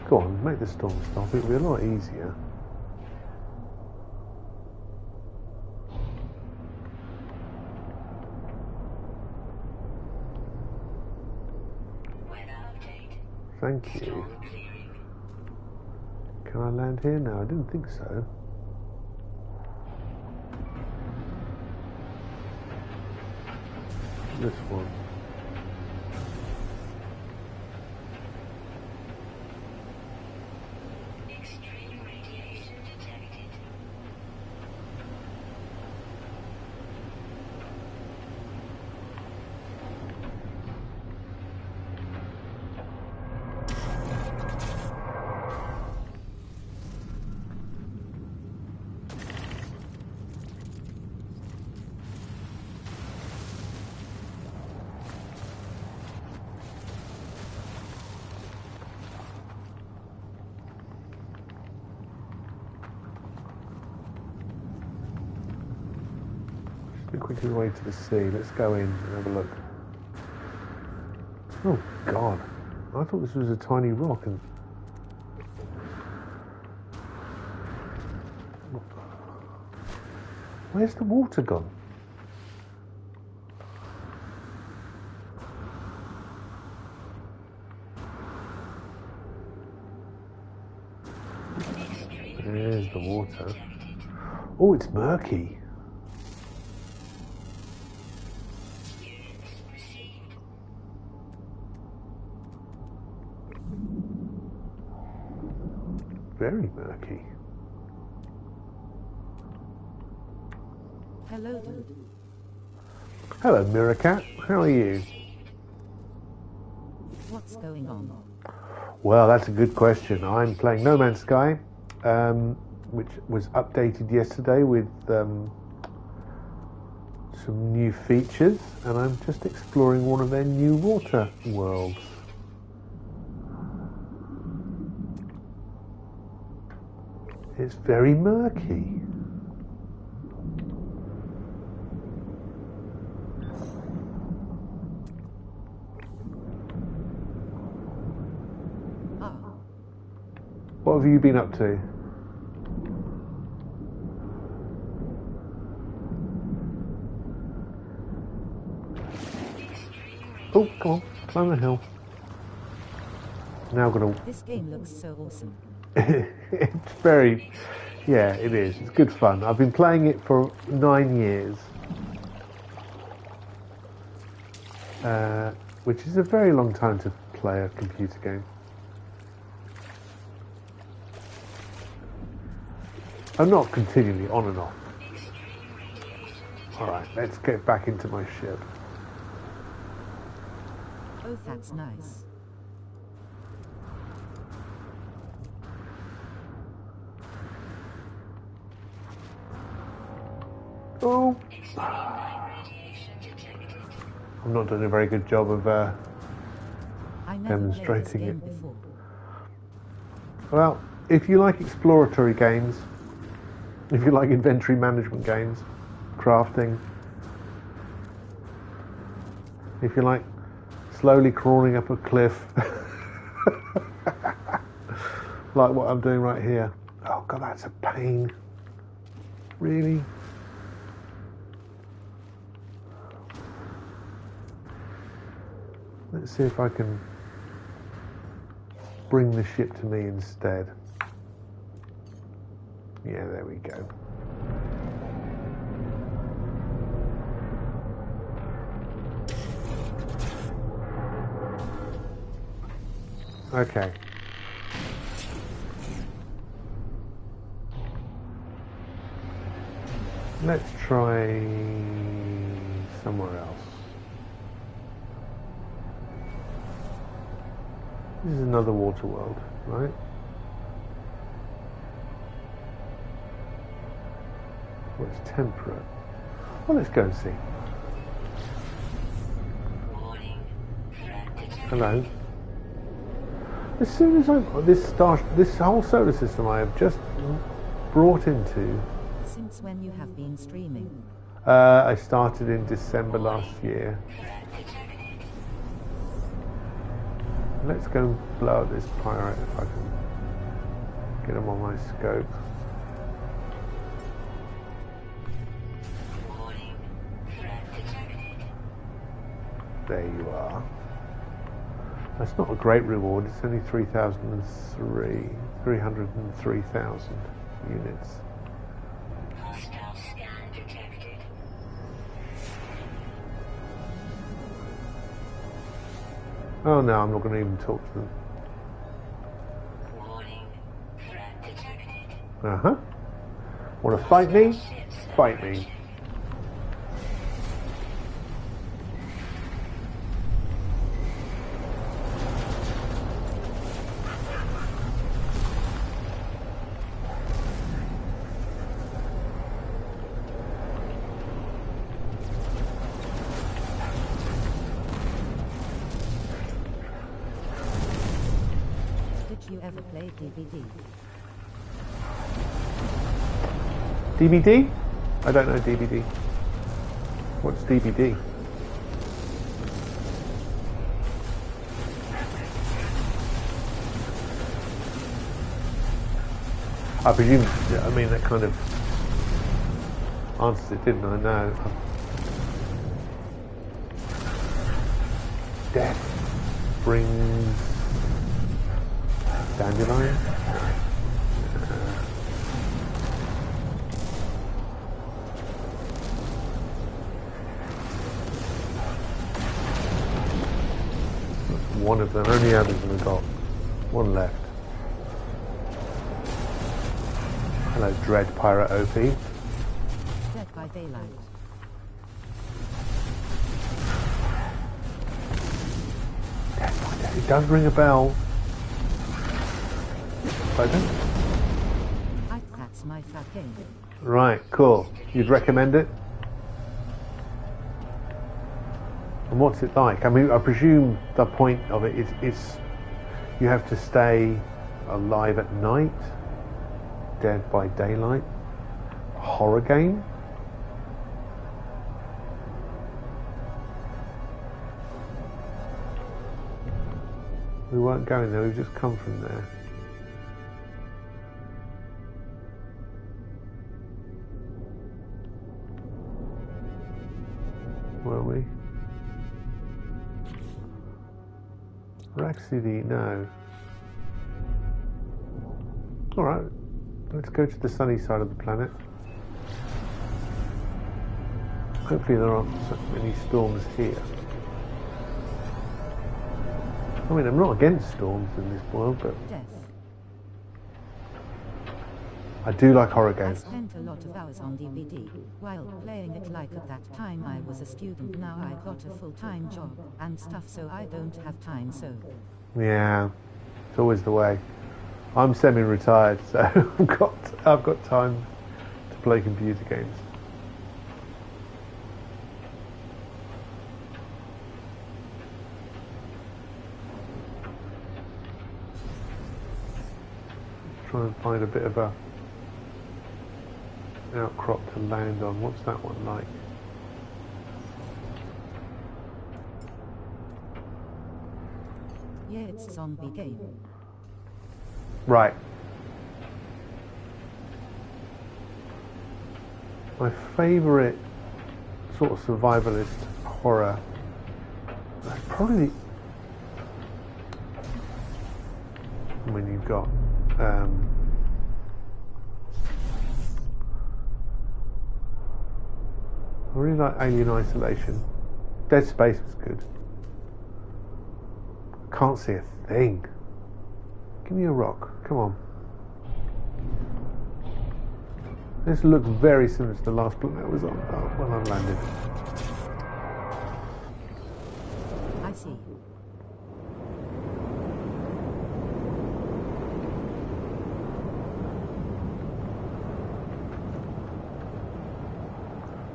Go on, make the storm stop. It'll be a lot easier. Thank you. Can I land here? No, I didn't think so. This one. Extreme radiation detected. Quickly away to the sea. Let's go in and have a look. Oh God! I thought this was a tiny rock. And where's the water gone? There's the water. Oh, it's murky. Very murky. Hello, dude. Hello, Mirrorcat. How are you? What's going on? Well, that's a good question. I'm playing No Man's Sky, which was updated yesterday with some new features, and I'm just exploring one of their new water worlds. It's very murky. Ah, What have you been up to? Oh, come on, climb the hill. Now gonna. this game looks so awesome. It's very, yeah, it is. It's good fun. I've been playing it for 9 years, which is a very long time to play a computer game. I'm not continually on and off. Alright, let's get back into my ship. Oh, that's nice. Oh, I'm not doing a very good job of I never demonstrating played this game it. before. Well, if you like exploratory games, if you like inventory management games, crafting, if you like slowly crawling up a cliff. Like what I'm doing right here. Oh god, that's a pain. Really? Let's see if I can bring the ship to me instead. Yeah, there we go. Okay. Let's try somewhere else. This is another water world, right? Well, it's temperate. Well, let's go and see. Hello. As soon as this whole solar system I have just brought into. Since when you have been streaming? I started in December last year. Let's go and blow up this pirate if I can get him on my scope. There you are. That's not a great reward, it's only 303,000 units. Hostile scan detected. Oh no, I'm not going to even talk to them. Warning. Threat detected. Uh-huh. Want to fight me? Fight me. Did you ever play DVD? DVD? I don't know DVD. What's DVD? I presume, I mean, that kind of answers it, didn't I? No. Death brings dandelion. One of them, only others have got one left. Hello, Dread Pirate OP. Dead by Daylight. Dead by Daylight. It does ring a bell. Pardon? That's my fat game. Right, cool. You'd recommend it? And what's it like? I mean, I presume the point of it is you have to stay alive at night. Dead by Daylight. A horror game? We weren't going there, we've just come from there. Were we? Rhapsody, no. Alright, let's go to the sunny side of the planet. Hopefully there aren't so many storms here. I mean, I'm not against storms in this world, but Death. I do like horror I games. spent a lot of hours on DVD while playing it. Like at that time I was a student, now I got a full-time job and stuff, so I don't have time. So Yeah, it's always the way. I'm semi-retired, so I've got time to play computer games. Try and find a bit of a outcrop to land on. What's that one like? say it's a zombie game. Right. My favourite sort of survivalist horror, probably, I mean, you've got I really like Alien Isolation. Dead Space was good. Can't see a thing. Give me a rock. Come on. This looks very similar to the last planet I was on. Oh, well, I've landed. I see.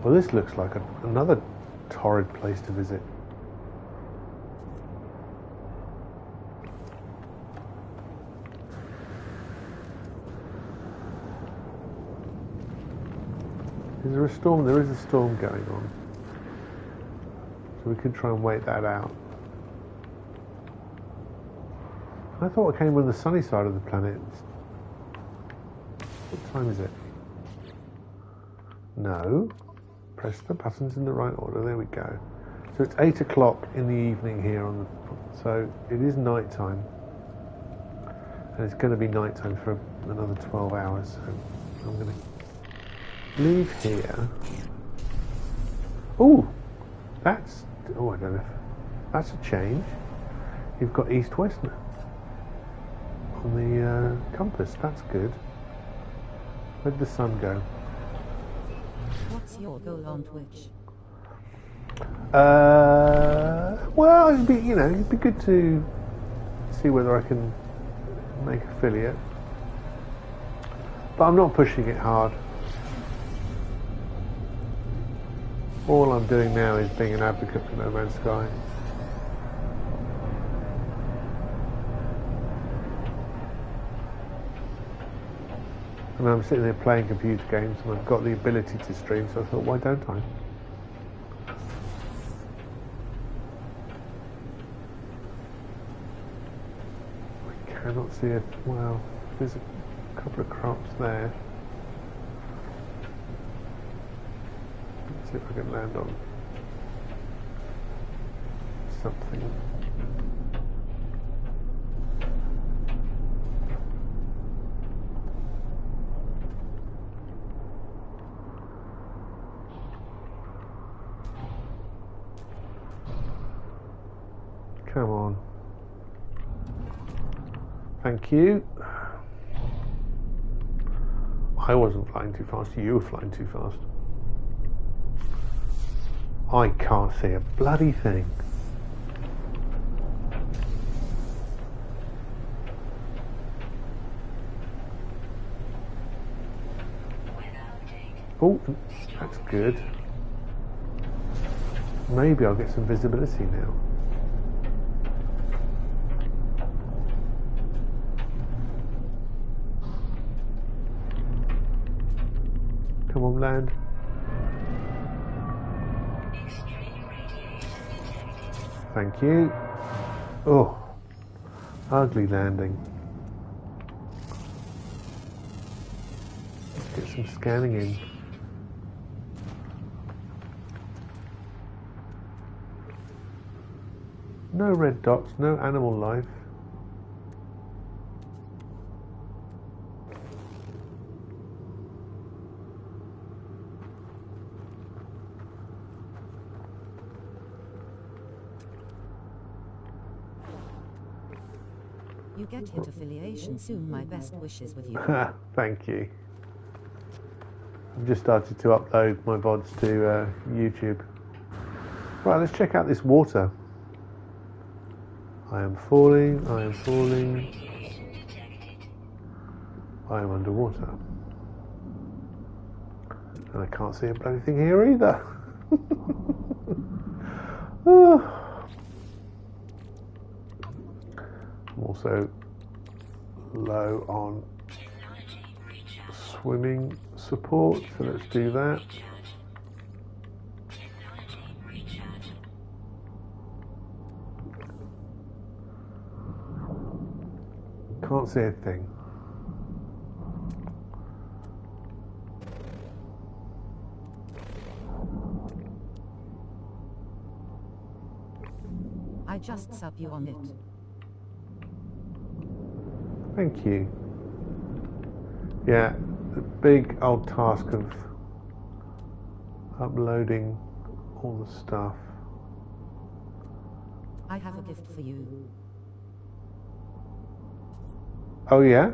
Well, this looks like another torrid place to visit. Is there a storm? There is a storm going on. So we could try and wait that out. I thought I came on the sunny side of the planet. What time is it? No. Press the buttons in the right order. There we go. So it's 8 o'clock in the evening here on the. So it is night time, and it's going to be night time for another 12 hours. So I'm going to leave here. Oh, that's. Oh, I don't know. That's a change. You've got east-west now on the compass. That's good. Where'd the sun go? What's your goal on Twitch? Well, it'd be good to see whether I can make affiliate, but I'm not pushing it hard. All I'm doing now is being an advocate for No Man's Sky. And I'm sitting there playing computer games and I've got the ability to stream, so I thought, why don't I? I cannot see it. Well, there's a couple of crops there. Let's see if I can land on something. Come on. Thank you. I wasn't flying too fast, you were flying too fast. I can't see a bloody thing. Oh, that's good. Maybe I'll get some visibility now. Come on, land. Thank you. Oh, ugly landing. Let's get some scanning in. No red dots, no animal life. You get hit affiliation soon. My best wishes with you. Thank you. I've just started to upload my VODs to YouTube. Right, let's check out this water. I am falling, I am falling. I am underwater. And I can't see a bloody thing here either. I'm also low on swimming support, so let's do that. Can't see a thing. I just sub you on it. Thank you. Yeah, the big old task of uploading all the stuff. I have a gift for you. Oh yeah?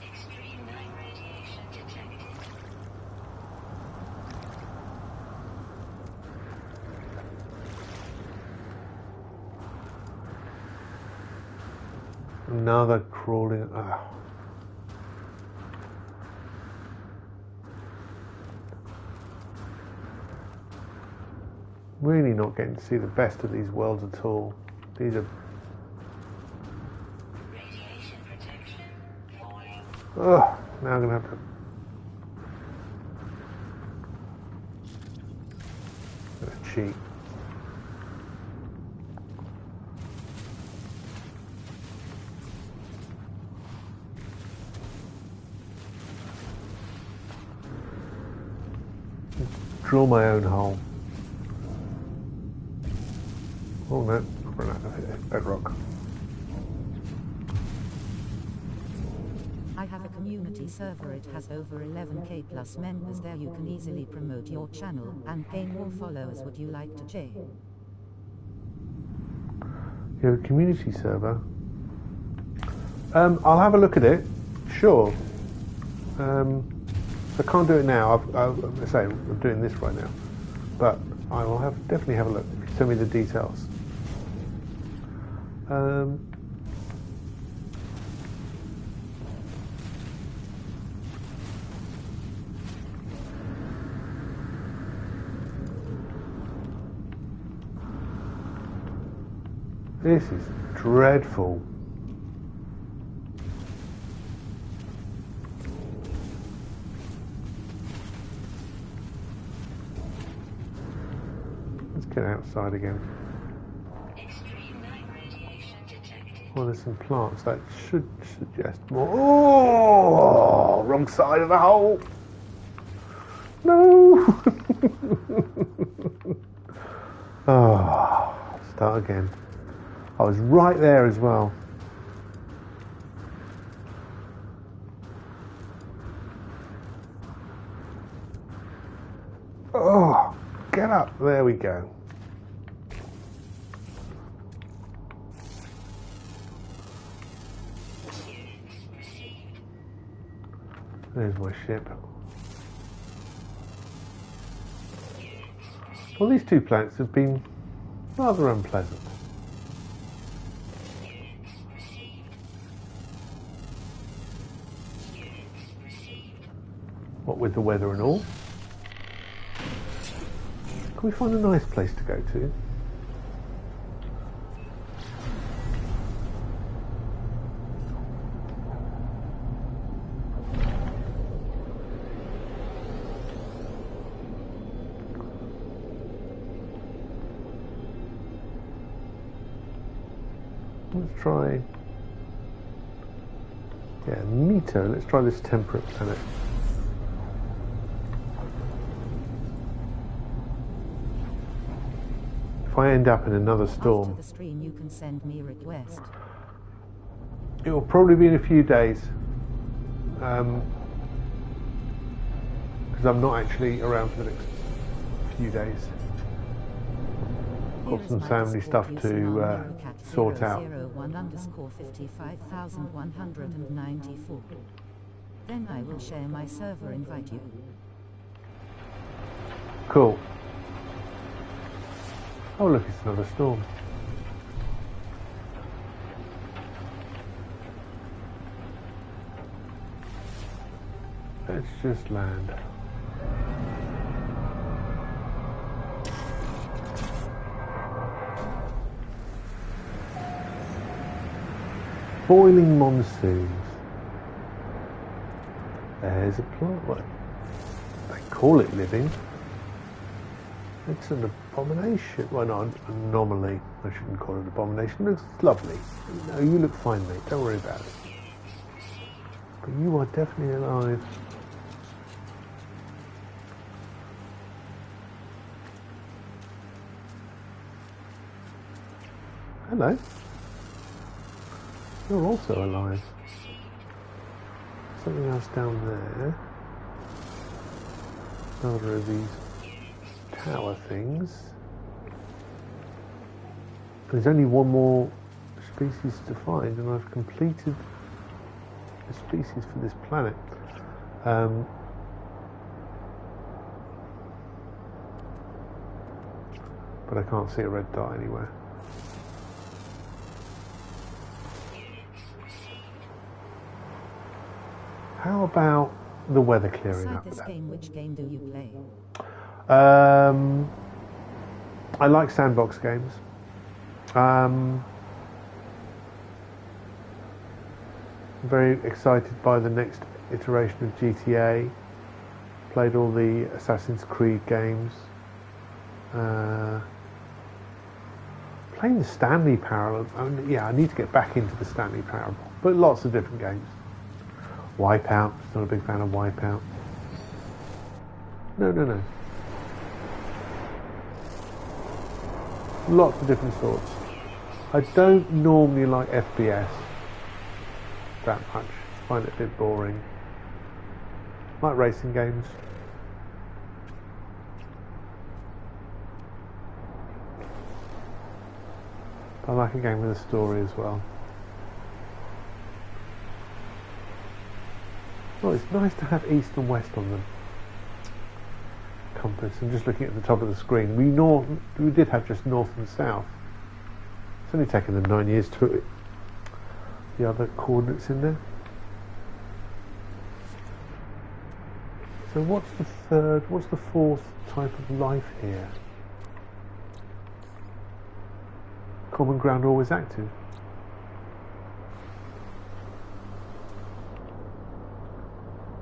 Extreme night radiation detected. Another crawling. Really not getting to see the best of these worlds at all. These are. Radiation protection falling. Ugh, now I'm gonna have to. Cheat. Drill my own hole. Oh no, I've run out of bedrock. I have a community server. It has over 11k plus members there. You can easily promote your channel and gain more followers. Would you like to join? You have a community server? I'll have a look at it. Sure. I can't do it now. I say I'm doing this right now, but I will definitely have a look. If you send me the details. This is dreadful. Let's get outside again. Extreme night radiation detected. Well, there's some plants that should suggest more. Oh, wrong side of the hole. No. Oh, start again. I was right there as well. Oh, get up. There we go. There's my ship. Well, these two planets have been rather unpleasant. What with the weather and all. Can we find a nice place to go to? Let's try. Yeah, Mito. Let's try this temperate planet. If I end up in another storm, After the stream, you can send me a request. it will probably be in a few days. Because I'm not actually around for the next few days. Here Got is some my family Discord stuff user to Cat sort out. 001_55,194. Then I will share my server. Invite you. Cool. Oh look, it's another storm. Let's just land. Boiling monsoons. There's a plant. What? They call it living. It's an abomination. Well, not an anomaly. I shouldn't call it an abomination. It looks lovely. No, you look fine, mate. Don't worry about it. But you are definitely alive. Hello. You're also alive. Something else down there. Another of these tower things. There's only one more species to find, and I've completed the species for this planet. But I can't see a red dot anywhere. How about the weather clearing Beside up? this game, which game do you play? I like sandbox games. I'm very excited by the next iteration of GTA. Played all the Assassin's Creed games. Playing the Stanley Parable. I need to get back into the Stanley Parable, but lots of different games. Wipeout. Not a big fan of Wipeout. No. Lots of different sorts. I don't normally like FPS that much. Find it a bit boring. Like racing games. I like a game with a story as well. Well, it's nice to have east and west on the compass. I'm just looking at the top of the screen. We did have just north and south. It's only taken them 9 years to put the other coordinates in there. So what's the fourth type of life here? Common ground always active.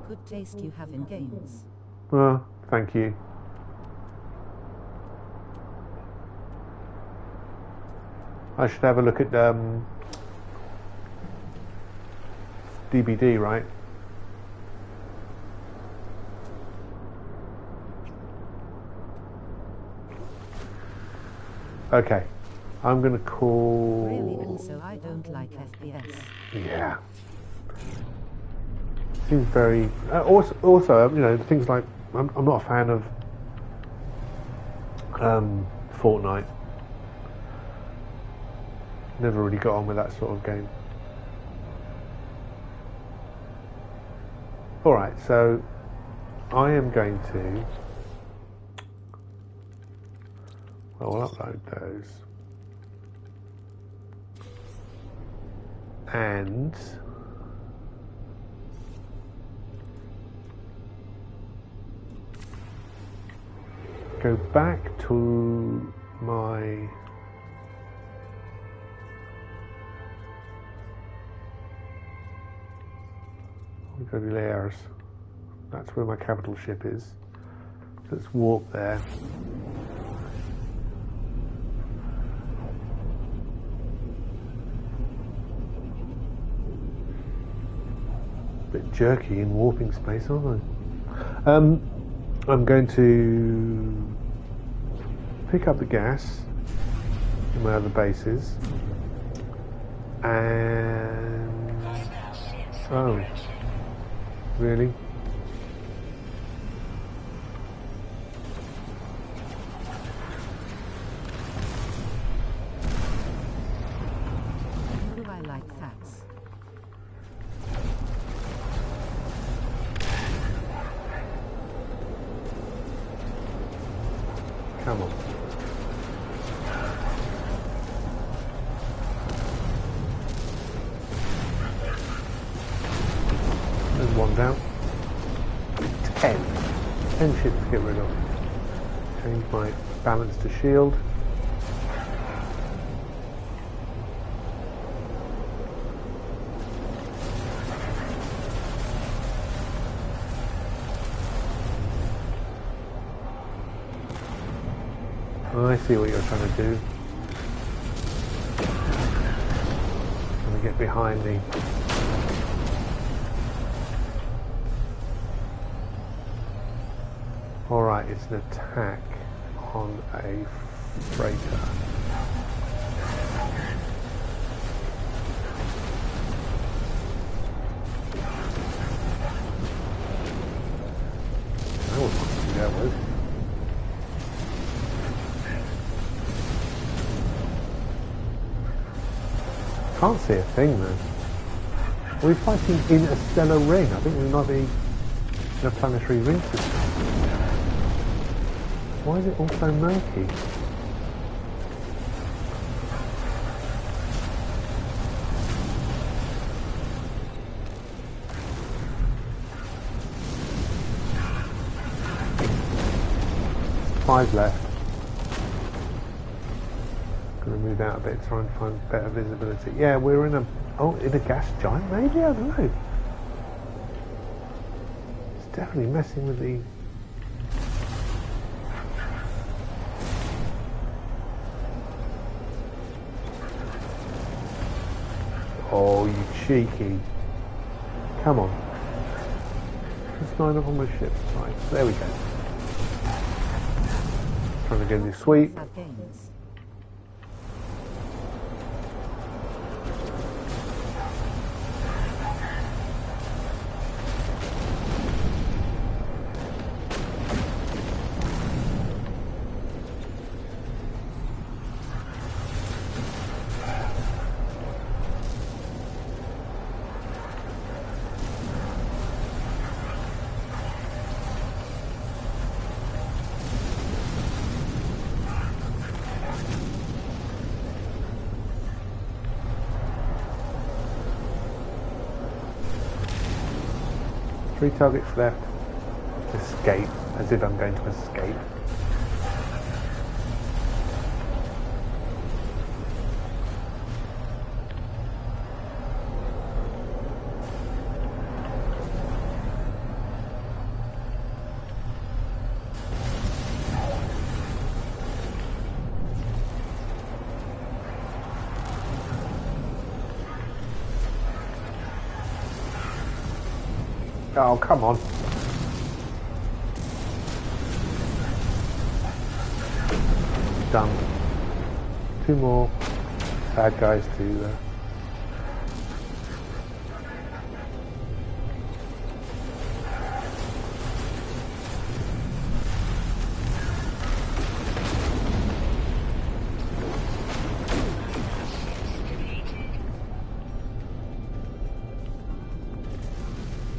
Good taste you have in games. Well, thank you. I should have a look at DBD, right? Okay. I'm going to call... Really, also I don't like FPS. Yeah. Seems very... also, you know, things like... I'm not a fan of Fortnite. Never really got on with that sort of game. Alright, so I am going to... Well, we'll upload those. And... go back to my... I'll go to layers. That's where my capital ship is. Let's warp there. Bit jerky in warping space, aren't I? I'm going to pick up the gas in my other bases and... Oh, really? Do I like facts? Come on. There's one down. 10 ships to get rid of. Change my balance to shield. I see what you're trying to do. Trying to get behind me. Alright, it's an attack on a freighter. That was not to go with. Can't see a thing though. Are we fighting in a stellar ring? I think we might be in a planetary ring system. Why is it all so murky? Five left. Gonna move out a bit, try and find better visibility. Yeah, we're in a gas giant maybe? I don't know. It's definitely messing with the... Oh, you cheeky. Come on. Just line up on my ship. Right, there we go. Trying to get a new sweep. Have gains. Three targets left. Escape, as if I'm going to escape. Oh, come on. Done. Two more bad guys to...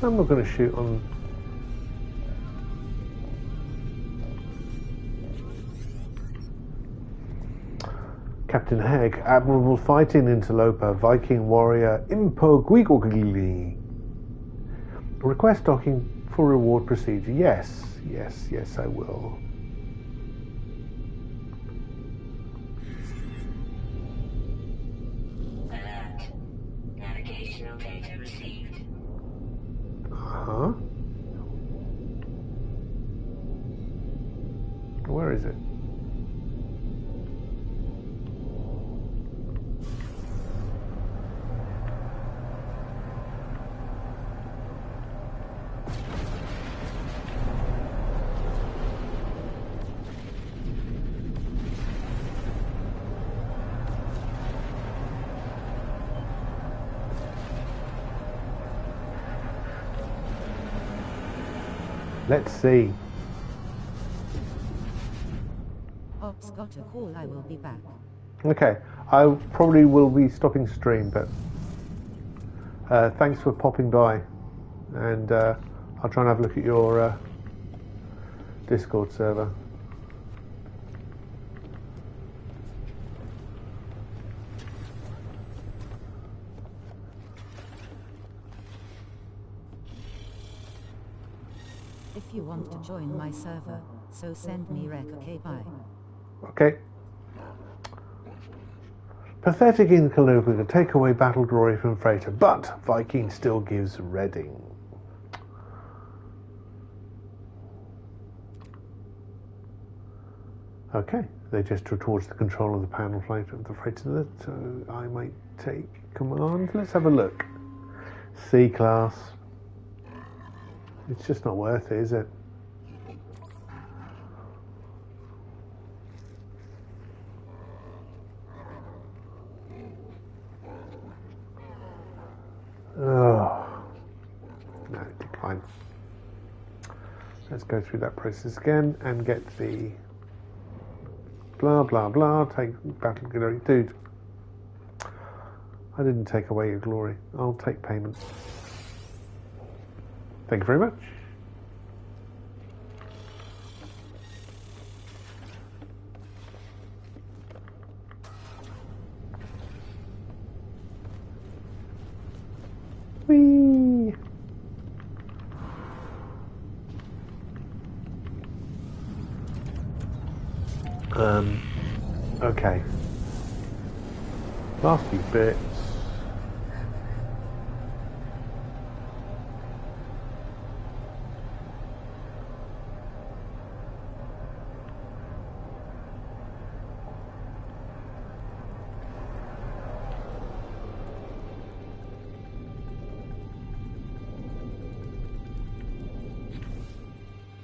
I'm not going to shoot on... Captain Heg, admirable fighting, interloper, Viking warrior, Impoguigogli. Request docking for reward procedure. Yes, yes, yes, I will. Alert. Navigational data received. Huh? Where is it? Let's see. Ops got a call, I will be back. Okay, I probably will be stopping stream, but thanks for popping by, and I'll try and have a look at your Discord server. If you want to join my server, so send me rec. Okay, bye. Okay. Pathetic interloper to take away battle glory from freighter, but Viking still gives Reading. Okay, they gesture towards the control of the panel flight of the freighter, so I might take command. Let's have a look. C class. It's just not worth it, is it? Oh, no, decline. Let's go through that process again and get the blah blah blah. Take battle glory, dude. I didn't take away your glory. I'll take payment. Thank you very much. Whee! Okay. Last few bits.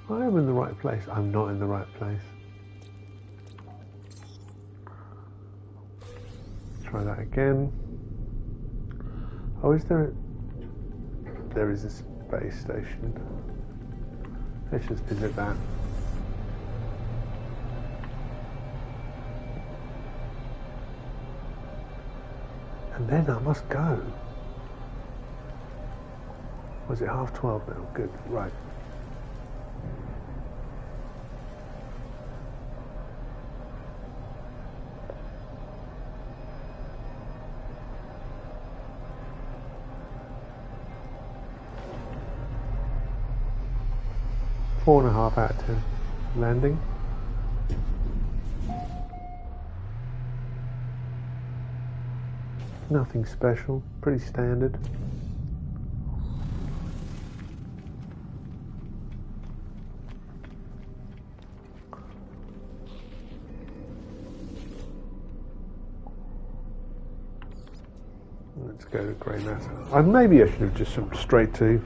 I am in the right place. I'm not in the right place. Try that again. Oh, is there there is a space station. Let's just visit that. And then I must go. Was it 12:30 now? Good, right. Four and a half out of 10 landing. Nothing special, pretty standard. Let's go to Grey Matter. Maybe I should have just jumped straight to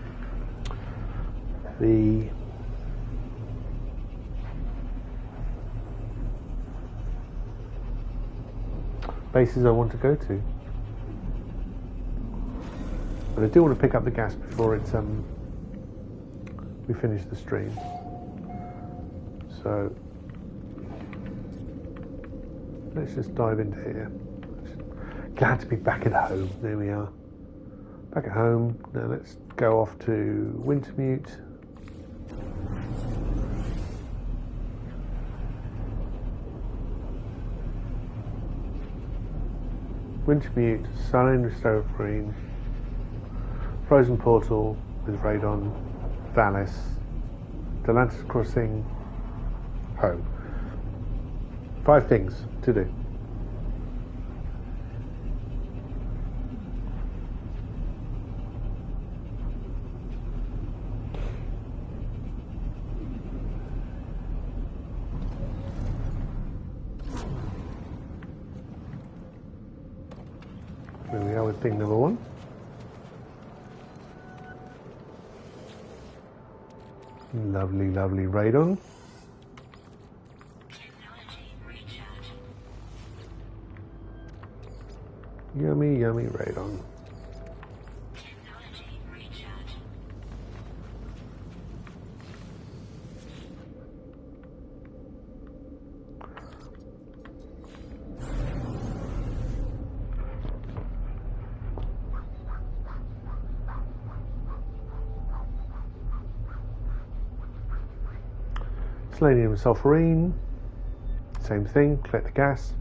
the bases I want to go to. But I do want to pick up the gas before it's we finish the stream. So let's just dive into here. Glad to be back at home. There we are. Back at home. Now let's go off to Wintermute. Wintermute, Silene Restoring, Frozen Portal with Radon, Valis, Delantis Crossing, home. 5 things to do. There we are with thing number 1. Lovely, lovely radon. Yummy, yummy radon. Selenium and sulfurine, same thing, collect the gas.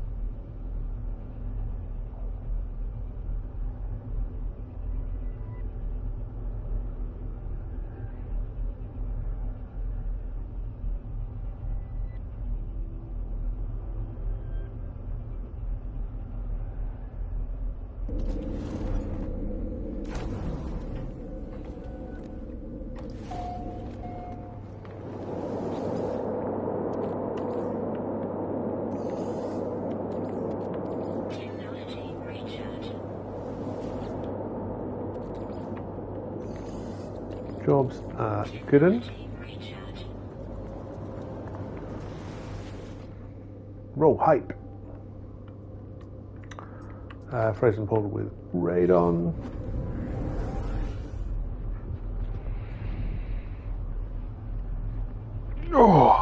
Jobs are good uns. Recharge. Roll hype. Frozen portal with radon. Oh.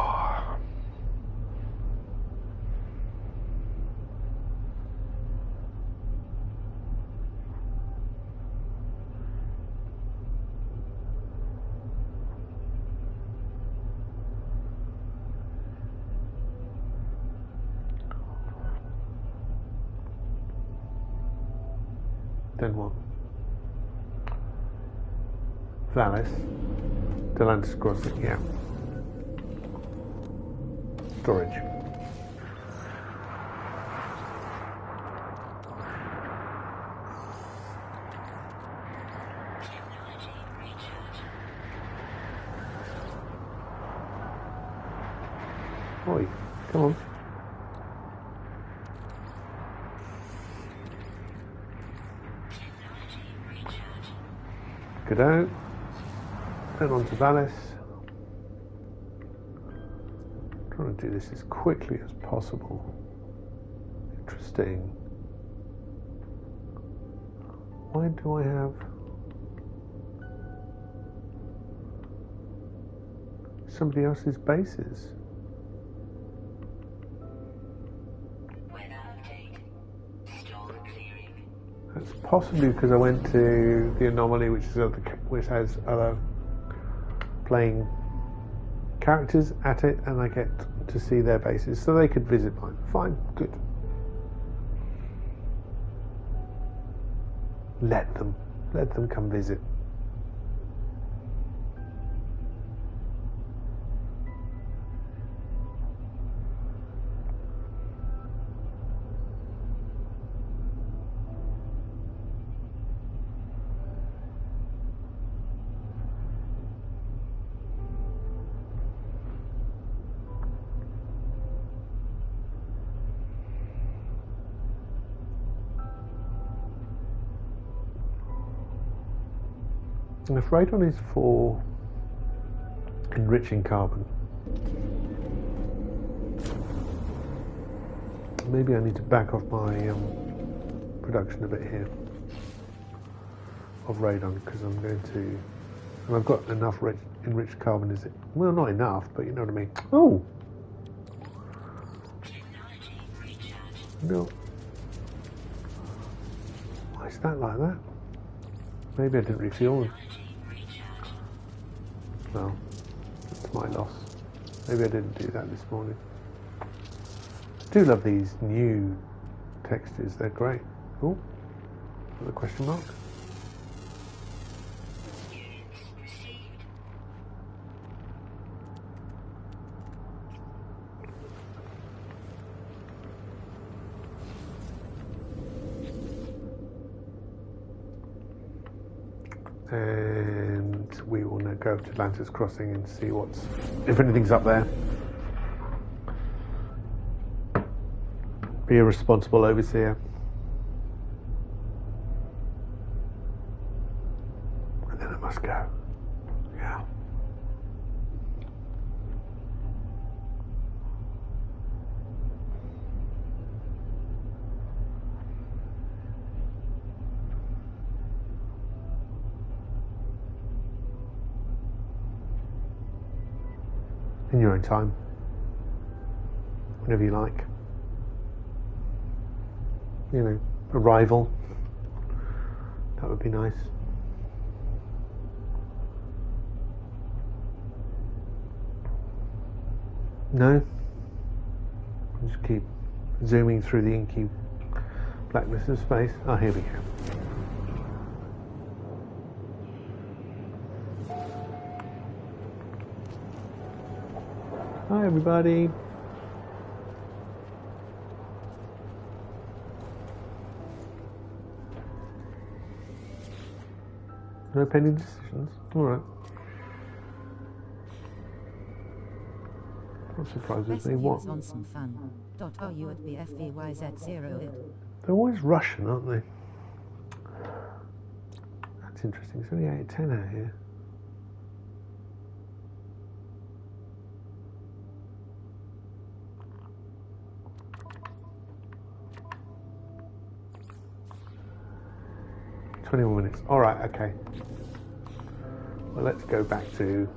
Then what? Valis. Delantis Crossing, yeah. Storage. Technology recharge. Oi, come on. Technology recharge. Good out. Then on to Valis. Trying to do this as quickly as possible. Interesting. Why do I have somebody else's bases? Weather update. Storm clearing. That's possibly because I went to the anomaly, which has other playing characters at it, and I get to see their bases, so they could visit mine. Fine, good. Let them come visit. And if radon is for enriching carbon, maybe I need to back off my production a bit here of radon, because I'm going to, and I've got enough enriched carbon, is it? Well, not enough, but you know what I mean. Oh! Technology recharge. No. Why is that like that? Maybe I didn't refuel them. Technology recharge. Well, that's my loss. Maybe I didn't do that this morning. I do love these new textures, they're great. Oh, another question mark. Units received. And we will now go to Atlantis Crossing and see if anything's up there. Be a responsible overseer. And then I must go. Yeah. In your own time. Whenever you like. You know, a rival. That would be nice. No? I'll just keep zooming through the inky blackness of space. Oh, here we go. Hi, everybody. No pending decisions. All right. Not surprised with me. What? On some fun. Are you at BFVYZ0? They're always Russian, aren't they? That's interesting. It's only 8:10 out here. 21 minutes. Alright, okay. Well, let's go back to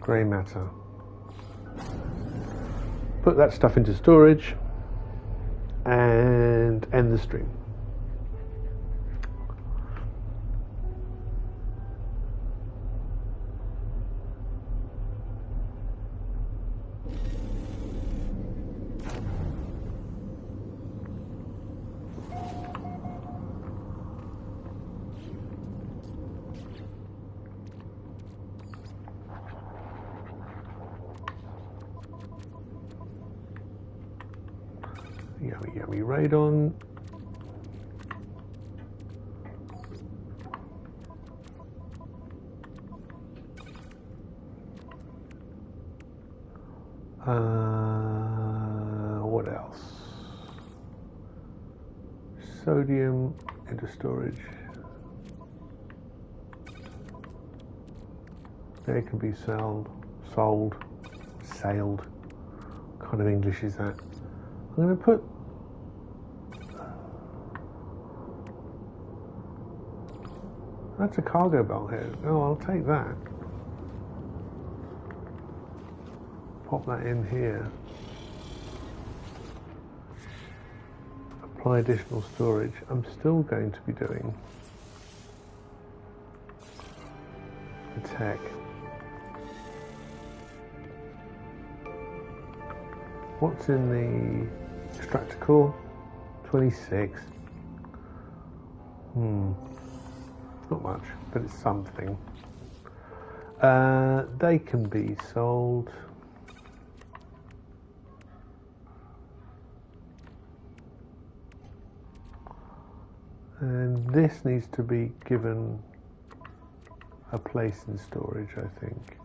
grey matter. Put that stuff into storage and end the stream. Yummy, yummy radon. What else? Sodium into storage. They can be sailed. What kind of English is that? I'm going to put that's a cargo bulkhead. Oh, I'll take that. Pop that in here. Apply additional storage. I'm still going to be doing the tech. What's in the extractor core? 26. Not much, but it's something. They can be sold. And this needs to be given a place in storage, I think.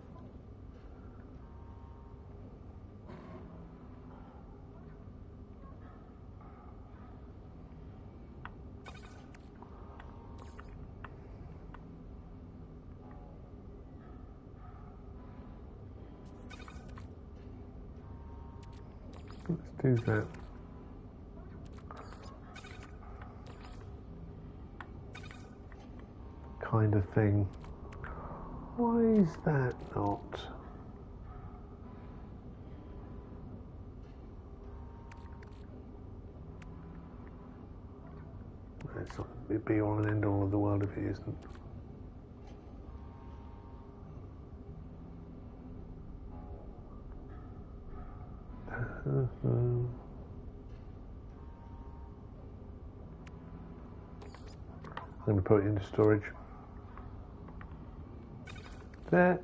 Let's do that. Kind of thing. Why is that not? It's not the be all and end all of the world if it isn't. I'm going to put it into storage. There.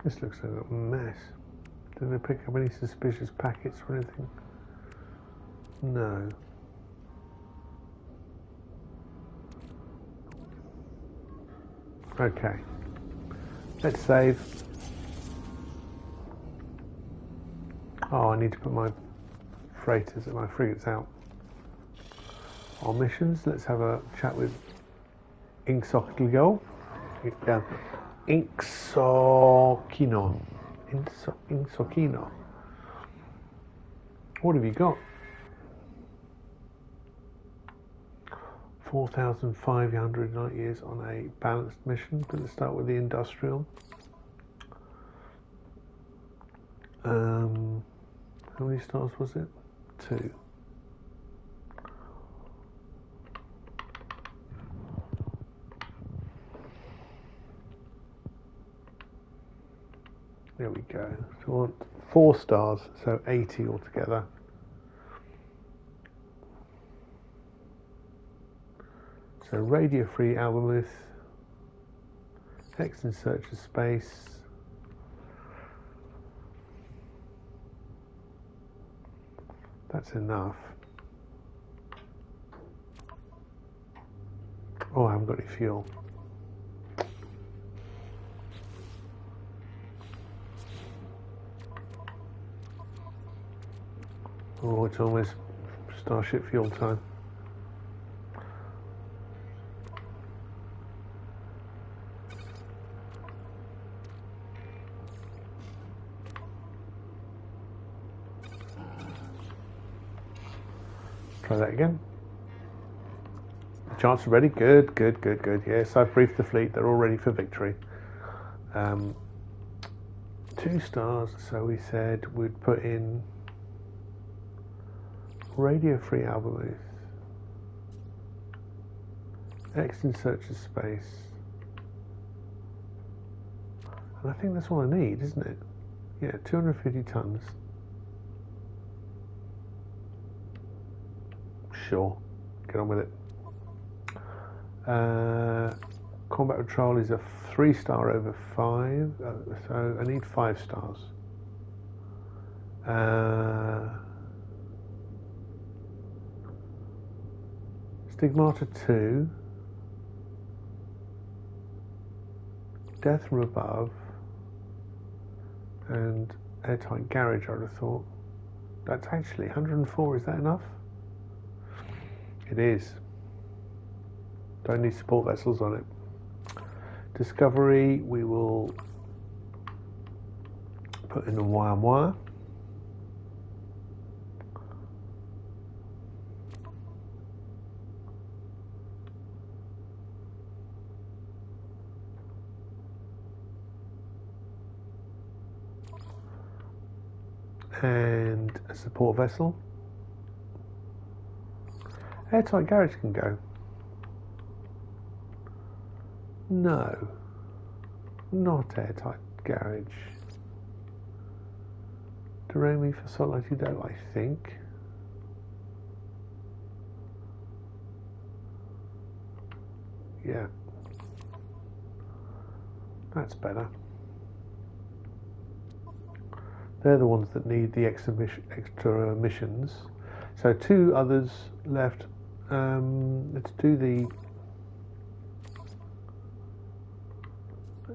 This looks like a mess. Did they pick up any suspicious packets or anything? No. Okay. Let's save. Oh, I need to put my freighters and my frigates out. On missions, let's have a chat with Inxokino. Inxokino. Inxokino. What have you got? 4,500 light years on a balanced mission. Let's start with the industrial. How many stars was it? 2. There we go. So we want 4 stars, so 80 altogether. So radio-free Albemuth, X in search of space. That's enough. Oh, I haven't got any fuel. Oh, it's almost Starship fuel time. Try that again. Chance ready. Good, good, good, good. Yes, I've briefed the fleet. They're all ready for victory. 2 stars. So we said we'd put in Radio Free Albemuth. X in search of space. And I think that's all I need, isn't it? Yeah, 250 tons. Sure, get on with it. Combat Patrol is a 3-star over 5, so I need 5 stars. Stigmata 2, Death from Above, and Airtight Garage, I would have thought. That's actually 104, is that enough? It is. Don't need support vessels on it. Discovery, we will put in a wire. And a support vessel. Airtight Garage can go. No, not Airtight Garage. Doremi for Solitude, I think. Yeah, that's better. They're the ones that need the extra missions. So 2 others left. Let's do the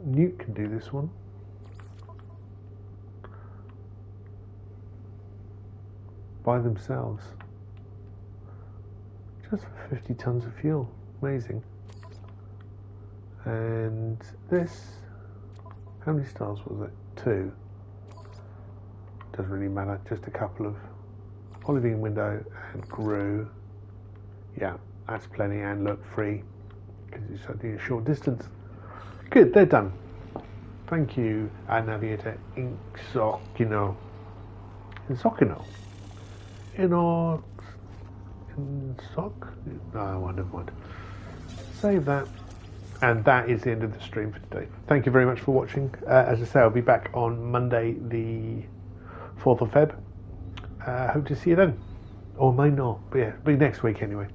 Newt can do this one. By themselves. Just for 50 tons of fuel. Amazing. And this, how many stars was it? 2. Doesn't really matter, just a couple of Olivine Window and Gru. Yeah, that's plenty, and look, free, because it's only a short distance. Good, they're done. Thank you, Navigator Inxokino. Inxokino? Insoc? No, never mind. Save that. And that is the end of the stream for today. Thank you very much for watching. As I say, I'll be back on Monday, the 4th of Feb. Hope to see you then. Or may not, but yeah, be next week anyway.